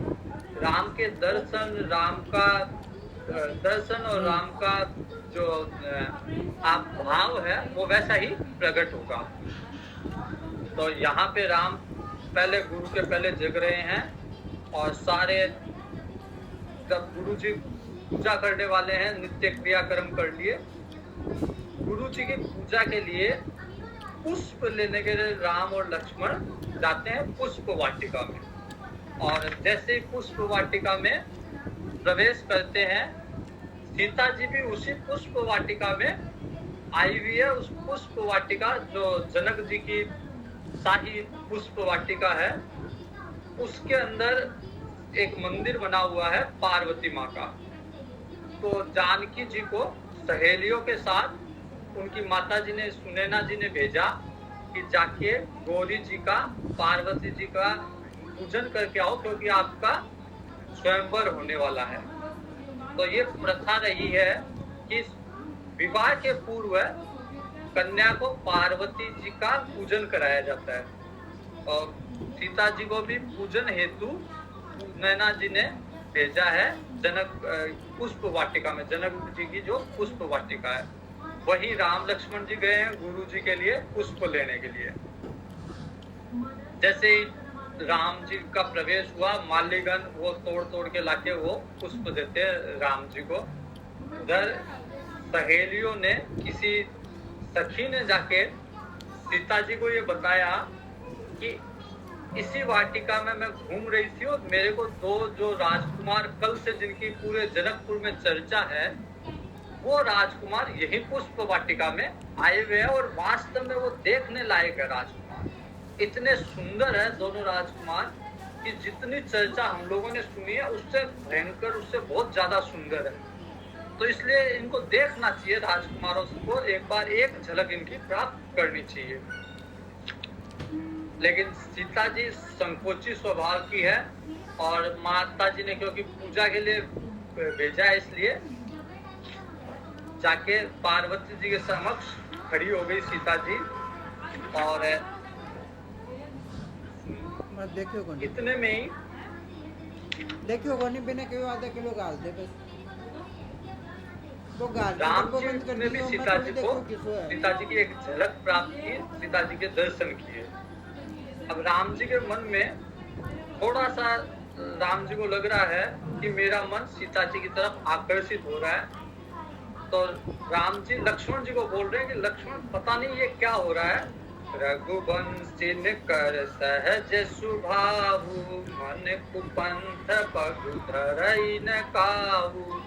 Speaker 1: राम के दर्शन, राम का दर्शन और राम का जो आप भाव है वो वैसा ही प्रकट होगा। तो यहाँ पे राम पहले गुरु के पहले जग रहे हैं, और सारे जब गुरु जी पूजा करने वाले हैं, नित्य क्रियाक्रम कर लिए, गुरु जी की पूजा के लिए पुष्प लेने के लिए राम और लक्ष्मण जाते हैं पुष्प वाटिका में। और जैसे ही पुष्प वाटिका में प्रवेश करते हैं, सीता जी भी उसी पुष्प वाटिका में आई हुई है। उस पुष्प वाटिका जो जनक जी की शाही पुष्प वाटिका है, उसके अंदर एक मंदिर बना हुआ है पार्वती माँ का। तो जानकी जी को सहेलियों के साथ उनकी माता जी ने, सुनैना जी ने भेजा कि जाके गौरी जी का, पार्वती जी का पूजन करके आओ, क्योंकि आपका स्वयंवर होने वाला है। तो ये प्रथा रही है कि विवाह के पूर्व कन्या को पार्वती जी का पूजन कराया जाता है। और सीता जी को भी पूजन हेतु नैना जी ने भेजा है जनक पुष्प वाटिका में। जनक जी की जो पुष्प वाटिका है, वही राम लक्ष्मण जी गए हैं गुरु जी के लिए पुष्प लेने के लिए। जैसे ही राम जी का प्रवेश हुआ, माल्यगन वो तोड़ तोड़ के लाके वो पुष्प देते हैं राम जी को। उधर सहेलियों ने, किसी सखी ने जाके सीता जी को ये बताया कि इसी वाटिका में मैं घूम रही थी और मेरे को दो जो राजकुमार कल से जिनकी पूरे जनकपुर में चर्चा है, वो राजकुमार यही पुष्प वाटिका में आए हुए हैं। और वास्तव में वो देखने लायक है राजकुमार, इतने सुंदर है दोनों राजकुमार कि जितनी चर्चा हम लोगों ने सुनी है उससे भयंकर, उससे बहुत ज्यादा सुंदर है। तो इसलिए इनको देखना चाहिए, राजकुमारों को एक बार एक झलक इनकी प्राप्त करनी चाहिए। लेकिन सीता जी संकोची स्वभाव की है, और माता जी ने क्योंकि पूजा के लिए भेजा है, इसलिए जाके पार्वती जी के समक्ष खड़ी हो गई सीता जी। और इतने में ही
Speaker 2: देखियो गोनी बिना क्यों आधा किलो गाल दे बस वो गाल
Speaker 1: राम जी ने भी सीता जी को, सीता जी की एक झलक प्राप्त की, सीता जी के दर्शन किए। अब राम जी के मन में थोड़ा सा, राम जी को लग रहा है कि मेरा मन सीता जी की तरफ आकर्षित हो रहा है। तो राम जी लक्ष्मण जी को बोल रहे हैं कि लक्ष्मण पता नहीं ये क्या हो रहा है। रघुवंशी कर सहज सुभाहु, मन कुपंथ पगु धरई न काहू।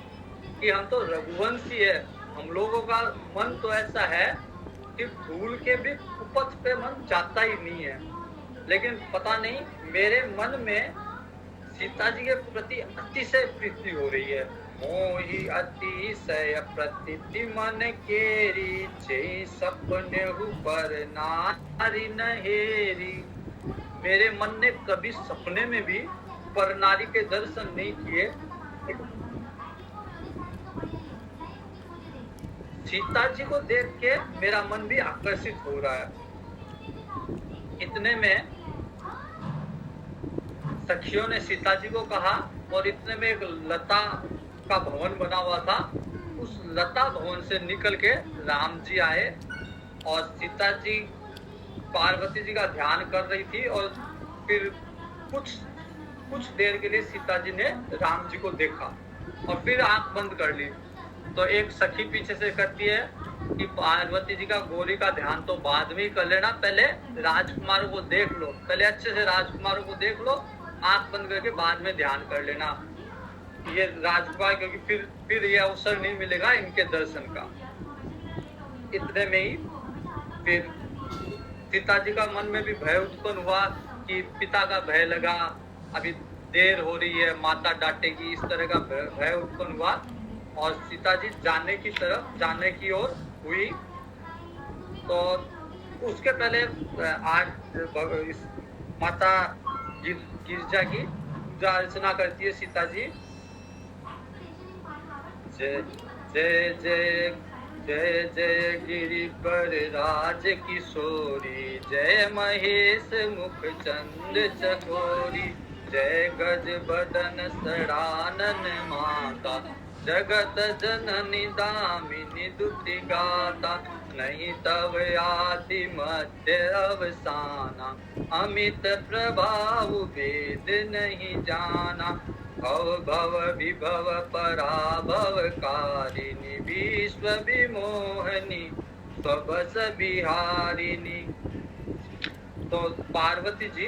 Speaker 1: कि हम तो रघुवंशी है, हम लोगों का मन तो ऐसा है कि भूल के भी कुपथ पे मन जाता ही नहीं है। लेकिन पता नहीं मेरे मन में सीता जी के प्रति अतिशय प्रीति हो रही है। मोहि अतिशय प्रतीति मन केरी, जय सपने पर नारी नहेरी। मेरे मन ने कभी सपने में भी पर नारी के दर्शन नहीं किए। सीता जी को देख के मेरा मन भी आकर्षित हो रहा है। इतने में सखियों ने सीता जी को कहा, और इतने में एक लता का भवन बना हुआ था, उस लता भवन से निकल के राम जी आए, और सीता जी पार्वती जी का ध्यान कर रही थी, और फिर कुछ देर के लिए सीता जी ने राम जी को देखा और फिर आंख बंद कर ली। तो एक सखी पीछे से कहती है कि पार्वती जी का गौरी का ध्यान तो बाद में ही कर लेना, पहले राजकुमारों को देख लो, पहले अच्छे से राजकुमारों को देख लो, आंख बंद करके बाद में ध्यान कर लेना। ये राजकुमार, क्योंकि फिर ये अवसर नहीं मिलेगा इनके दर्शन का। इतने में ही फिर सीता जी का मन में भी भय उत्पन्न हुआ कि पिता का भय लगा, अभी देर हो रही है, माता डांटेगी, इस तरह का भय उत्पन्न हुआ, और सीता जी जाने की ओर हुई। तो उसके पहले इस माता गिरजा की पूजा अर्चना करती है सीता जी। जय जय जय जय जय गिरि पर राज किशोरी, जय महेश मुख चंद चकोरी, जय गज बदन सड़ानन माता, जगत जननी दामिनी दुति गाता, नहीं तव आदि मध्य अवसाना, अमित प्रभाव वेद नहीं जाना, भव भव विभव पराभव कारिणी, विश्व विमोहनी स्वबस बिहारिणी। तो पार्वती जी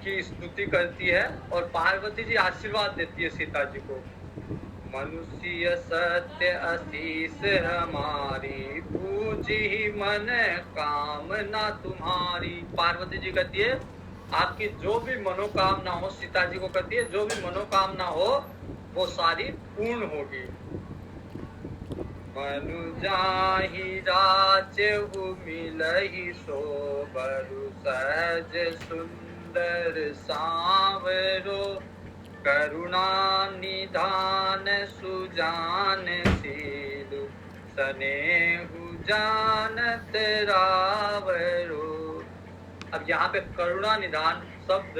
Speaker 1: की स्तुति करती है, और पार्वती जी आशीर्वाद देती है सीता जी को। मनुष्य सत्य आशीष हमारी, पूजी मन कामना तुम्हारी। पार्वती जी कहती है आपकी जो भी मनोकामना हो, सीता जी को कहती है जो भी मनोकामना हो वो सारी पूर्ण होगी। मनु जाहि राजहु मिलहि सोबरु, सहज सुंदर सांवरो, करुणा निधान सुजान शीलु, स्नेहु जानत रावरो। अब यहाँ पे करुणा निधान शब्द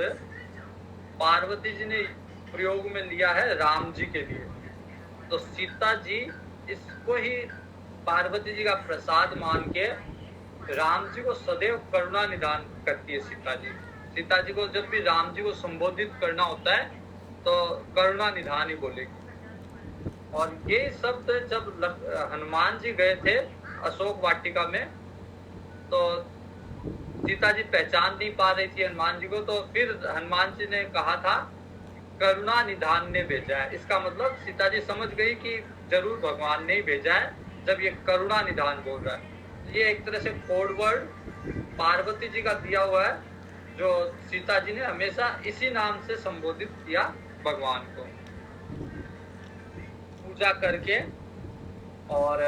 Speaker 1: पार्वती जी ने प्रयोग में लिया है राम जी के लिए। तो सीता जी इसको ही पार्वती जी का प्रसाद मान के राम जी को सदैव करुणा निधान करती है सीता जी। सीता जी को जब भी राम जी को संबोधित करना होता है तो करुणा निधान ही बोलेगी। और ये शब्द जब हनुमान जी गए थे अशोक वाटिका में, तो सीता जी पहचान नहीं पा रही थी हनुमान जी को, तो फिर हनुमान जी ने कहा था करुणा निधान ने भेजा है। इसका मतलब सीता जी समझ गई कि जरूर भगवान ने ही भेजा है जब ये करुणा निधान बोल रहा है। ये एक तरह से कोड वर्ड पार्वती जी का दिया हुआ है, जो सीता जी ने हमेशा इसी नाम से संबोधित किया भगवान को। पूजा करके और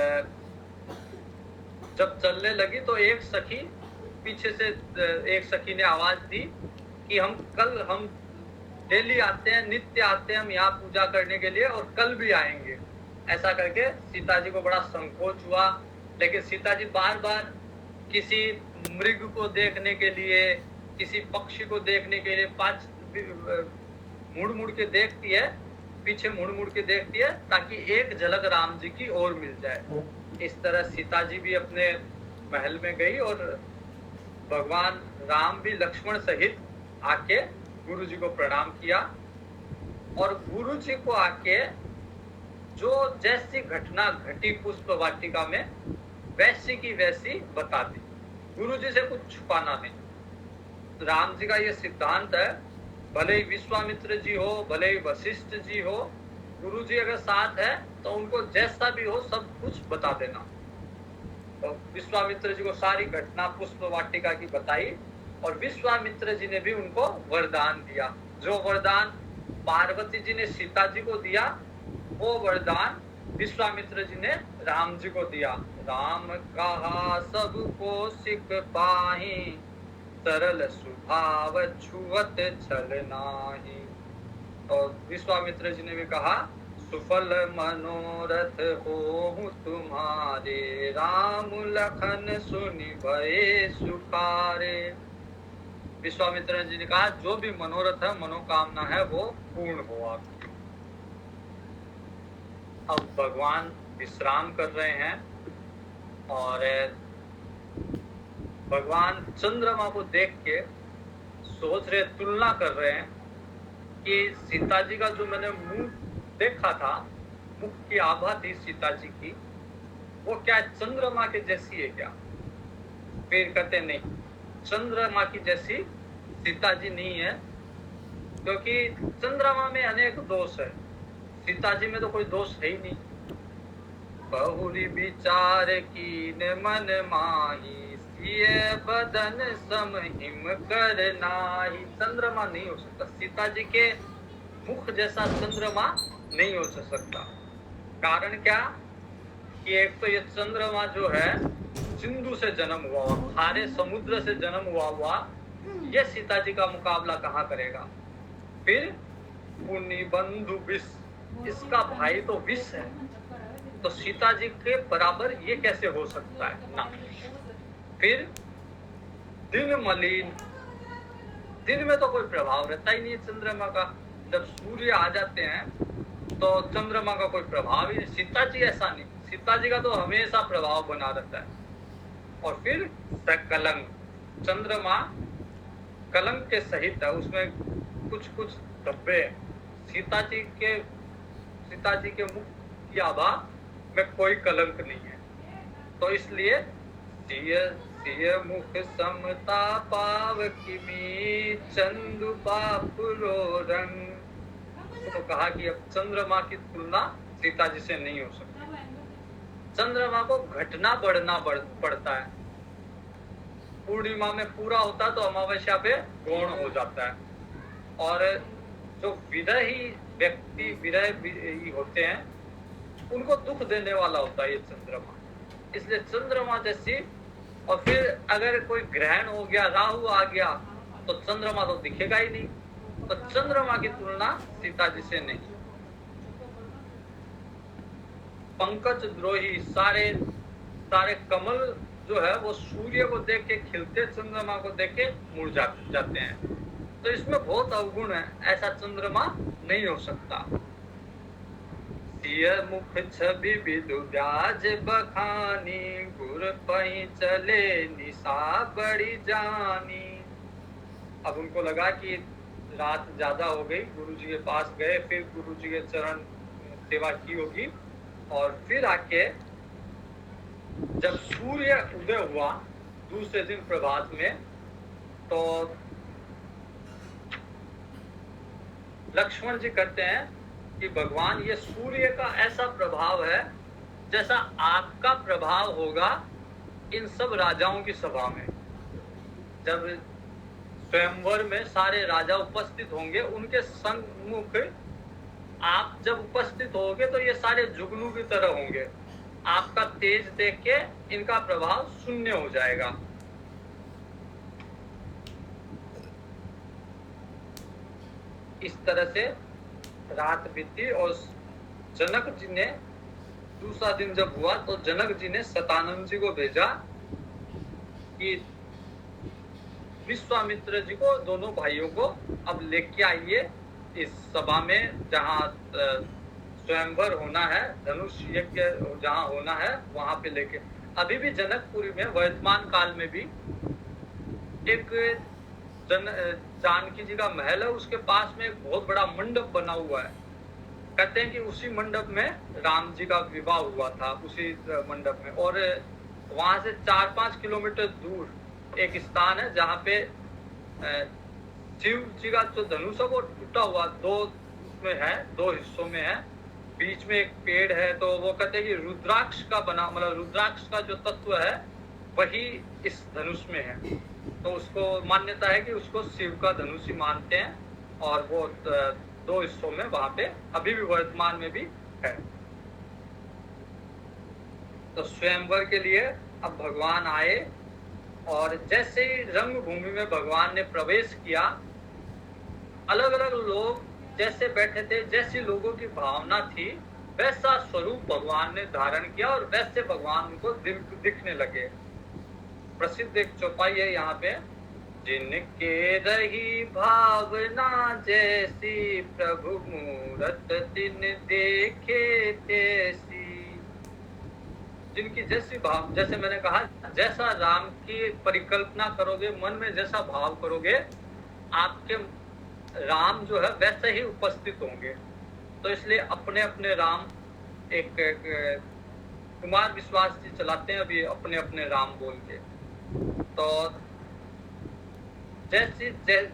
Speaker 1: जब चलने लगी तो एक सखी पीछे से एक सखी ने आवाज दी कि हम डेली आते हैं, नित्य आते हैं हम यहाँ पूजा करने के लिए, और कल भी आएंगे। ऐसा करके सीता जी को बड़ा संकोच हुआ, लेकिन सीता जी बार बार किसी मृग को देखने के लिए, किसी पक्षी को देखने के लिए मुड़ के देखती है, पीछे मुड़ के देखती है ताकि एक झलक राम जी की और मिल जाए। इस तरह सीता जी भी अपने महल में गई और भगवान राम भी लक्ष्मण सहित आके गुरु जी को प्रणाम किया, और गुरु जी को आके जो जैसी घटना घटी पुष्प वाटिका में वैसी की वैसी बता दी। गुरु जी से कुछ छुपाना नहीं। राम जी का ये सिद्धांत है, भले ही विश्वामित्र जी हो, भले ही वशिष्ठ जी हो, गुरु जी अगर साथ है तो उनको जैसा भी हो सब कुछ बता देना। तो विश्वामित्र जी को सारी घटना पुष्प वाटिका की बताई, और विश्वामित्र जी ने भी उनको वरदान दिया। जो वरदान पार्वती जी ने सीता जी को दिया वो वरदान विश्वामित्र जी ने राम जी को दिया। राम कहा सबको सिख पाही, सरल स्वभाव छुअत छल नाही। और विश्वामित्र जी ने भी कहा, सुफल मनोरथ होहु तुम्हारे, राम लखन सुनि भये सुखारे। विश्वामित्र जी ने कहा, जो भी मनोरथ है, मनोकामना है, वो पूर्ण हो आपकी। अब भगवान विश्राम कर रहे हैं और भगवान चंद्रमा को देख के सोच रहे, तुलना कर रहे हैं कि सीता जी का जो मैंने मुंह देखा था, मुख की आभा थी सीता जी की, वो क्या चंद्रमा के जैसी है क्या? फिर कहते नहीं, चंद्रमा की जैसी सीता जी नहीं है, क्योंकि चंद्रमा में अनेक दोष है, सीता जी में तो कोई दोष है ही नहीं। बहुरी विचार कीन मन माही, सिए बदन सम हिम कर नाही। चंद्रमा नहीं हो सकता, सीता जी के मुख जैसा चंद्रमा नहीं हो सकता। कारण क्या कि एक तो ये चंद्रमा जो है सिंधु से जन्म हुआ, खारे समुद्र से जन्म हुआ, ये सीता जी का मुकाबला कहाँ करेगा? फिर पुण्य बंधु विष, इसका भाई तो विष है, तो सीता जी के बराबर ये कैसे हो सकता है ना। फिर दिन मलिन, दिन में तो कोई प्रभाव रहता ही नहीं चंद्रमा का, जब सूर्य आ जाते हैं तो चंद्रमा का कोई प्रभाव ही नहीं। सीता जी ऐसा नहीं, सीता जी का तो हमेशा प्रभाव बना रहता है। और फिर सकलंक, चंद्रमा कलंक के सहित है, उसमें कुछ कुछ धब्बे। सीता जी के मुख की आभा में कोई कलंक नहीं है, तो इसलिए सिय मुख समता पाव किमी, चंदु बापुरो रंग। तो कहा कि अब चंद्रमा की तुलना सीता जी से नहीं हो सकती। चंद्रमा को घटना बढ़ना पड़ता है, पूर्णिमा में पूरा होता तो अमावस्या पे गौण हो जाता है। और जो विरही व्यक्ति विरही होते हैं, उनको दुख देने वाला होता है ये चंद्रमा, इसलिए चंद्रमा जैसी। और फिर अगर कोई ग्रहण हो गया, राहु आ गया, तो चंद्रमा तो दिखेगा ही नहीं, तो चंद्रमा की तुलना सीता जी से नहीं। पंकज द्रोही, सारे कमल जो है वो सूर्य को देख के खिलते, चंद्रमा को देख के मुरझा जाते हैं, तो इसमें बहुत अवगुण है, ऐसा चंद्रमा नहीं हो सकता। सिय मुख छवि विदु ब्याज बखानी, गुर पही चले निशा बड़ी जानी। अब उनको लगा कि रात ज्यादा हो गई, गुरु जी के पास गए, फिर गुरु जी के चरण सेवा की होगी, और फिर आके जब सूर्य उदय हुआ दूसरे दिन प्रभात में, तो लक्ष्मण जी कहते हैं कि भगवान, ये सूर्य का ऐसा प्रभाव है जैसा आपका प्रभाव होगा इन सब राजाओं की सभा में। जब स्वयंवर में सारे राजा उपस्थित होंगे, उनके सम्मुख आप जब उपस्थित होगे तो ये सारे जुगनू की तरह होंगे, आपका तेज देख के इनका प्रभाव शून्य हो जाएगा। इस तरह से रात बीती, और जनक जी ने दूसरा दिन जब हुआ तो जनक जी ने सतानंद जी को भेजा कि विश्वामित्र जी को, दोनों भाइयों को अब लेके आइए इस सभा में, जहाँ स्वयंवर होना है, धनुष यज्ञ जहाँ होना है वहां पे लेके। अभी भी जनकपुरी में वर्तमान काल में भी एक जानकी जी का महल है, उसके पास में एक बहुत बड़ा मंडप बना हुआ है। कहते हैं कि उसी मंडप में राम जी का विवाह हुआ था, उसी मंडप में। और वहां से 4-5 किलोमीटर दूर एक स्थान है जहाँ पे शिव जी का जो धनुष है वो टूटा हुआ दो हिस्सों में है, बीच में एक पेड़ है। तो वो कहते हैं कि रुद्राक्ष का बना, मतलब रुद्राक्ष का जो तत्व है वही इस धनुष में है, तो उसको मान्यता है कि उसको शिव का धनुष ही मानते हैं। और वो 2 हिस्सों में वहां पे अभी भी वर्तमान में भी है। तो स्वयंवर के लिए अब भगवान आए और जैसे ही रंगभूमि में भगवान ने प्रवेश किया, अलग अलग लोग जैसे बैठे थे, जैसी लोगों की भावना थी, वैसा स्वरूप भगवान ने धारण किया और वैसे भगवान उनको दिखने लगे। प्रसिद्ध एक चौपाई है यहाँ पे, जिनके रही भावना जैसी प्रभु मूरत तिन देखे तैसी। जिनकी जैसी भाव, जैसे मैंने कहा, जैसा राम की परिकल्पना करोगे, मन में जैसा भाव करोगे, आपके राम जो है वैसे ही उपस्थित होंगे। तो इसलिए अपने अपने राम, एक कुमार विश्वास जी चलाते हैं अभी अपने अपने राम बोल के। तो जैसी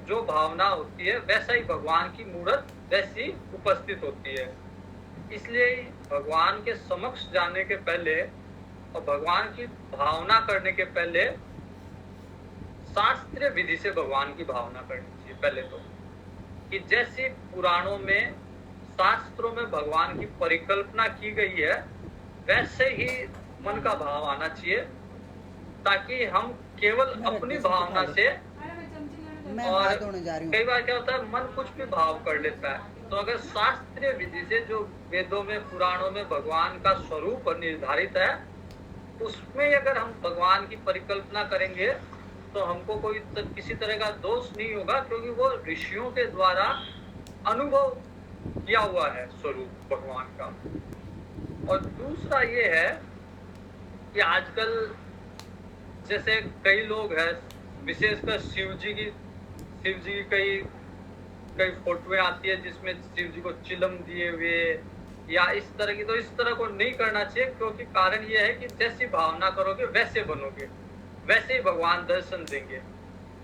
Speaker 1: जो भावना होती है वैसा ही भगवान की मूर्त वैसी उपस्थित होती है। इसलिए भगवान के समक्ष जाने के पहले और भगवान की भावना करने के पहले शास्त्रीय विधि से भगवान की भावना करनी चाहिए। पहले तो कि जैसी पुराणों में, शास्त्रों में भगवान की परिकल्पना की गई है, वैसे ही मन का भाव आना चाहिए, ताकि हम केवल अपनी भावना से, और कई बार क्या होता है मन कुछ भी भाव कर लेता है। तो अगर शास्त्रीय विधि से, जो वेदों में पुराणों में भगवान का स्वरूप निर्धारित है, उसमें अगर हम भगवान की परिकल्पना करेंगे तो हमको कोई किसी तरह का दोष नहीं होगा, क्योंकि वो ऋषियों के द्वारा अनुभव किया हुआ है स्वरूप भगवान का। और दूसरा ये है कि आजकल जैसे कई लोग हैं, विशेषकर शिव जी की कई फोटोएं आती है जिसमें शिव जी को चिलम दिए हुए या इस तरह की, तो इस तरह को नहीं करना चाहिए, क्योंकि कारण ये है कि जैसी भावना करोगे वैसे बनोगे, वैसे ही भगवान दर्शन देंगे।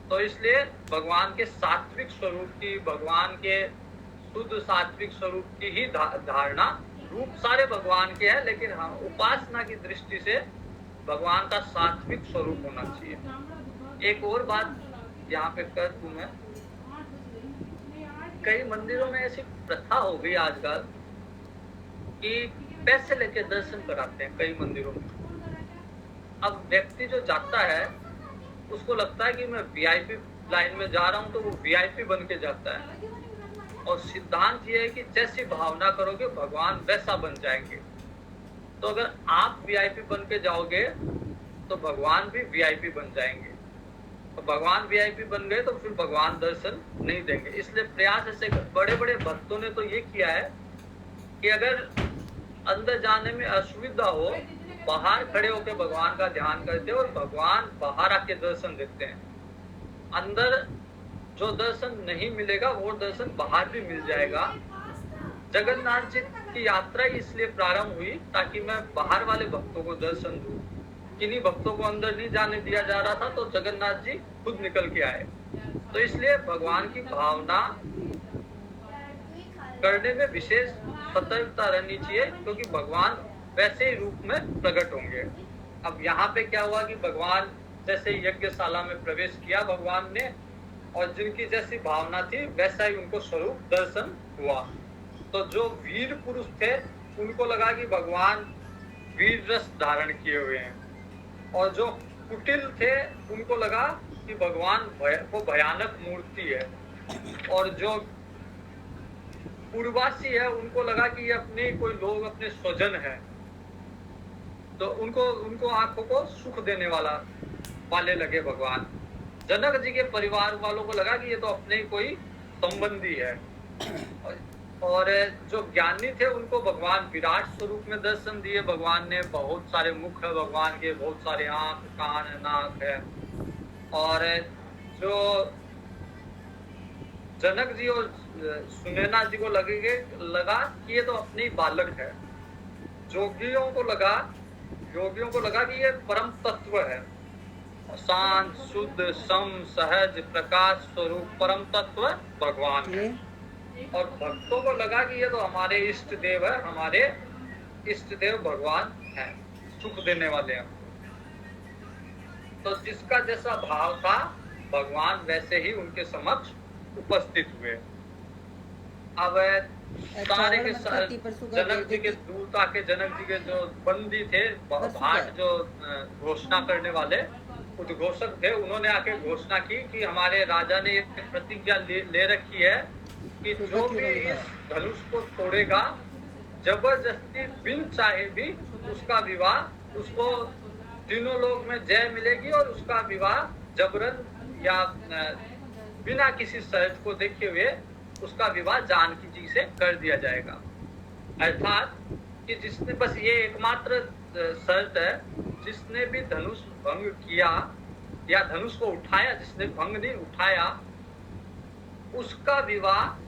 Speaker 1: तो इसलिए भगवान के सात्विक स्वरूप की, भगवान के शुद्ध सात्विक स्वरूप की ही धारणा, रूप सारे भगवान के हैं, लेकिन हाँ उपासना की दृष्टि से भगवान का सात्विक स्वरूप होना चाहिए। एक और बात यहाँ पे कर दूं मैं, कई मंदिरों में ऐसी प्रथा हो गई आजकल कि पैसे लेके दर्शन कराते हैं कई मंदिरों में। अब व्यक्ति जो जाता है उसको लगता है कि मैं वीआईपी लाइन में जा रहा हूँ, तो वो वीआईपी बन के जाता है। और सिद्धांत ये है कि जैसी भावना करोगे भगवान वैसा बन जाएंगे। तो अगर आप वीआईपी बन के जाओगे तो भगवान भी वीआईपी बन जाएंगे, तो भगवान वीआईपी बन गए तो फिर भगवान दर्शन नहीं देंगे। इसलिए प्रयास ऐसे बड़े बड़े भक्तों ने तो ये किया है कि अगर अंदर जाने में असुविधा हो, बाहर खड़े होकर भगवान का ध्यान करते हैं और भगवान बाहर आके दर्शन देते हैं। अंदर जो दर्शन नहीं मिलेगा वो दर्शन बाहर भी मिल जाएगा। जगन्नाथ जी की यात्रा इसलिए प्रारंभ हुई ताकि मैं बाहर वाले भक्तों को दर्शन दूं। किन्हीं भक्तों को अंदर नहीं जाने दिया जा रहा था, तो जगन्नाथ जी खुद निकल के आए। तो इसलिए भगवान की भावना करने में विशेष सतर्कता रहनी चाहिए, क्योंकि भगवान वैसे ही रूप में प्रकट होंगे। अब यहाँ पे क्या हुआ कि भगवान जैसे यज्ञशाला में प्रवेश किया भगवान ने, और जिनकी जैसी भावना थी वैसा ही उनको स्वरूप दर्शन हुआ। तो जो वीर पुरुष थे उनको लगा कि भगवान वीर रस धारण किए हुए हैं, और जो कुटिल थे उनको लगा कि भगवान वो भयानक मूर्ति है, और जो पूर्ववासी है उनको लगा कि ये अपने कोई लोग अपने स्वजन है, तो उनको आंखों को सुख देने वाले लगे भगवान। जनक जी के परिवार वालों को लगा कि ये तो अपने कोई संबंधी है, और जो ज्ञानी थे उनको भगवान विराट स्वरूप में दर्शन दिए। भगवान ने बहुत सारे मुख है भगवान के, बहुत सारे आंख, कान, नाक है। और जो जनक जी और सुनैना जी को लगा कि ये तो अपने ही बालक है। योगियों को लगा कि ये परम तत्व है, शांत, शुद्ध, सम, सहज, प्रकाश स्वरूप परम तत्व भगवान है। और भक्तों को लगा कि ये तो हमारे इष्ट देव है, हमारे इष्ट देव भगवान है, सुख देने वाले हैं। तो जिसका जैसा भाव था भगवान वैसे ही उनके समक्ष उपस्थित हुए। अब सारे के
Speaker 2: चावल
Speaker 1: सारे
Speaker 2: मतलब परसों का
Speaker 1: जनक जी के दूत आके जनक जी के जो बंदी थे, भाट जो घोषणा करने वाले उद्घोषक थे, उन्होंने आके घोषणा की कि हमारे राजा ने एक प्रतिज्ञा ले रखी है कि जो भी इस धनुष को तोड़ेगा, जबरदस्ती बिन चाहे भी उसका विवाह, उसको तीनों लोग में जय मिलेगी और उसका विवाह जबरन या बिना किसी शर्त को देखे हुए उसका विवाह जानकी जी से कर दिया जाएगा। अर्थात कि जिसने, बस ये एकमात्र शर्त है, जिसने भी धनुष भंग किया या धनुष को उठाया, जिसने भंग नहीं उठाया, उसका विवाह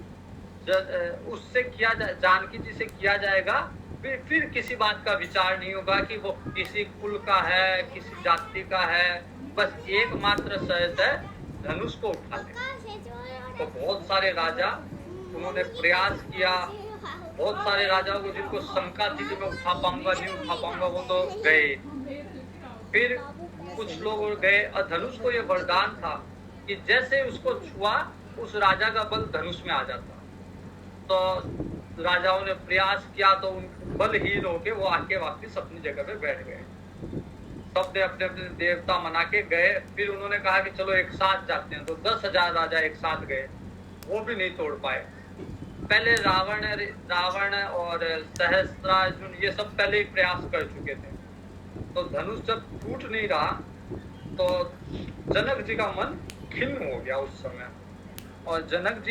Speaker 1: उससे किया जानकी जी से किया जाएगा। फिर किसी बात का विचार नहीं होगा कि वो किसी कुल का है, किसी जाति का है। बस एकमात्र शर्त है धनुष को उठा ले। तो बहुत सारे राजा, उन्होंने प्रयास किया, बहुत सारे राजाओं को जिनको शंका थी कि मैं उठा पाऊंगा नहीं उठा पाऊंगा, वो तो गए। फिर कुछ लोग गए और धनुष को ये वरदान था कि जैसे उसको छुआ उस राजा का बल धनुष में आ जाता। तो राजाओं ने प्रयास किया तो उन बलहीन होके वो आके वापस अपनी जगह पे बैठ गए। सबने अपने अपने देवता मना के गए। फिर उन्होंने कहा कि चलो एक साथ जाते हैं, तो 10,000 राजा एक साथ गए, वो भी नहीं तोड़ पाए। पहले रावण और सहस्त्रार्जुन ये सब पहले ही प्रयास कर चुके थे। तो धनुष जब टूट नहीं रहा तो जनक जी का मन खिन्न हो गया उस समय, और जनक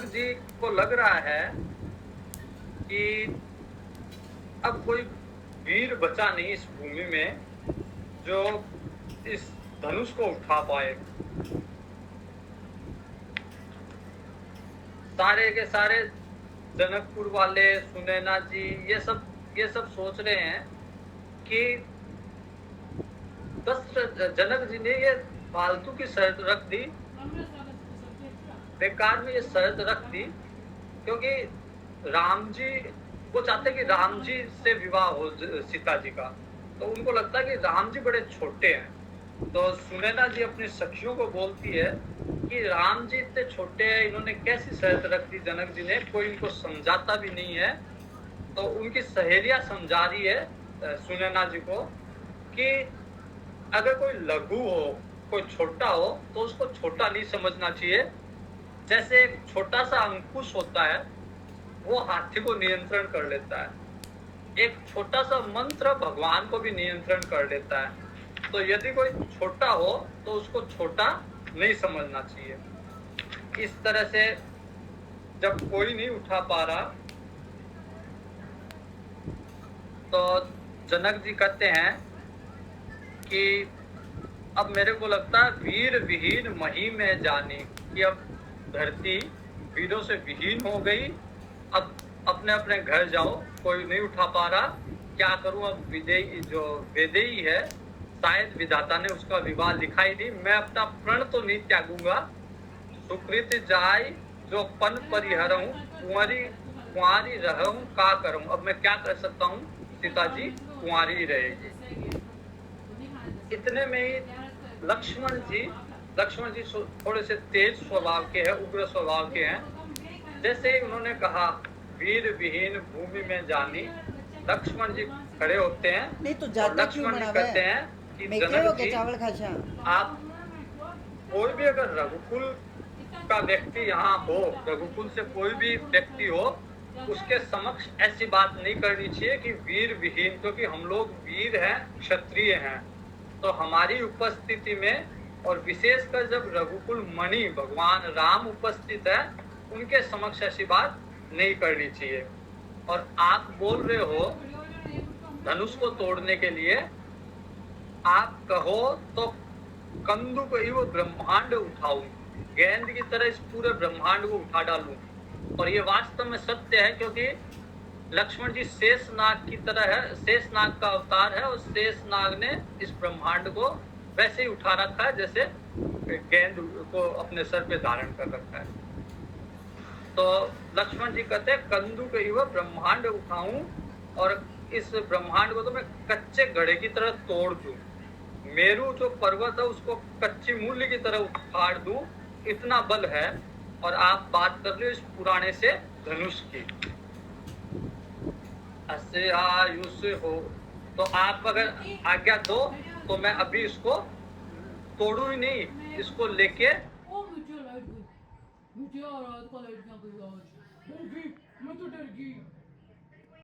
Speaker 1: जी को लग रहा है कि अब कोई वीर बचा नहीं इस भूमि में जो इस धनुष को उठा पाए। सारे के सारे जनकपुर वाले, सुनैना जी, ये सब सोच रहे हैं कि जनक जी ने ये फालतू की शर्त रख दी, बेकार में ये शर्त रख दी, क्योंकि राम जी, वो चाहते कि राम जी से विवाह हो सीता जी का। तो उनको लगता है कि राम जी बड़े छोटे हैं। तो सुनैना जी अपनी सखियों को बोलती है कि राम जी इतने छोटे हैं, इन्होंने कैसी शर्त रख दी जनक जी ने, कोई इनको समझाता भी नहीं है। तो उनकी सहेलियां समझा रही है सुनैना जी को कि अगर कोई लघु हो, कोई छोटा हो, तो उसको छोटा नहीं समझना चाहिए। जैसे एक छोटा सा अंकुश होता है, वो हाथी को नियंत्रण कर लेता है। एक छोटा सा मंत्र भगवान को भी नियंत्रण कर लेता है। तो यदि कोई छोटा हो तो उसको छोटा नहीं समझना चाहिए। इस तरह से जब कोई नहीं उठा पा रहा तो जनक जी कहते हैं कि अब मेरे को लगता है वीर विहीन मही में जानी, कि अब धरती वीरों से विहीन हो गई। अब अपने अपने घर जाओ, कोई नहीं उठा पा रहा, क्या करूं। अब विदेही जो वेदेही है, शायद विधाता ने उसका विवाह लिखा ही नहीं। मैं अपना प्रण तो नहीं त्यागूंगा, सुकृत जाय जो पन परिहरऊं, कुंवारी रहूं का करूं। अब मैं क्या कर सकता हूं, सीता जी कुंवारी रहेगी। इतने में ही लक्ष्मण जी थोड़े से तेज स्वभाव के हैं, उग्र स्वभाव के हैं। जैसे ही उन्होंने कहा वीर विहीन भूमि में जानी, लक्ष्मण जी खड़े होते हैं।
Speaker 2: नहीं तो
Speaker 1: और लक्ष्मण जी कहते हैं कि जनक जी, आप कोई भी अगर रघुकुल का व्यक्ति यहाँ हो, रघुकुल से कोई भी व्यक्ति हो, उसके समक्ष ऐसी बात नहीं करनी चाहिए कि वीर विहीन, क्योंकि हम लोग वीर हैं, क्षत्रिय हैं। तो हमारी उपस्थिति में, और विशेषकर जब रघुकुल मणि भगवान राम उपस्थित है, उनके समक्ष ऐसी बात नहीं करनी चाहिए। और आप बोल रहे हो धनुष को तोड़ने के लिए, आप कहो तो कंदुक इव ब्रह्मांड उठाऊं, गेंद की तरह इस पूरे ब्रह्मांड को उठा डालूं। और ये वास्तव में सत्य है, क्योंकि लक्ष्मण जी शेषनाग की तरह है, शेषनाग का अवतार है, और शेषनाग ने इस ब्रह्मांड को वैसे ही उठा रखा है जैसे गेंद को अपने सर पे धारण कर रखा है। तो लक्ष्मण जी कहते हैं कंदुक इव ब्रह्मांड उठाऊं, और इस ब्रह्मांड को तो मैं कच्चे घड़े की तरह तोड़ दूं, मेरू जो पर्वत है उसको कच्ची मूली की तरह उखाड़ दूं, इतना बल है। और आप बात कर रहे हो इस पुराने से धनुष की। ऐसे आयुष हो तो आप अगर आज्ञा दो तो मैं अभी इसको तोड़ू ही नहीं, इसको लेके
Speaker 3: ओ मुझे लाइट गई, मुझे आ रहा है लाइट यहाँ पे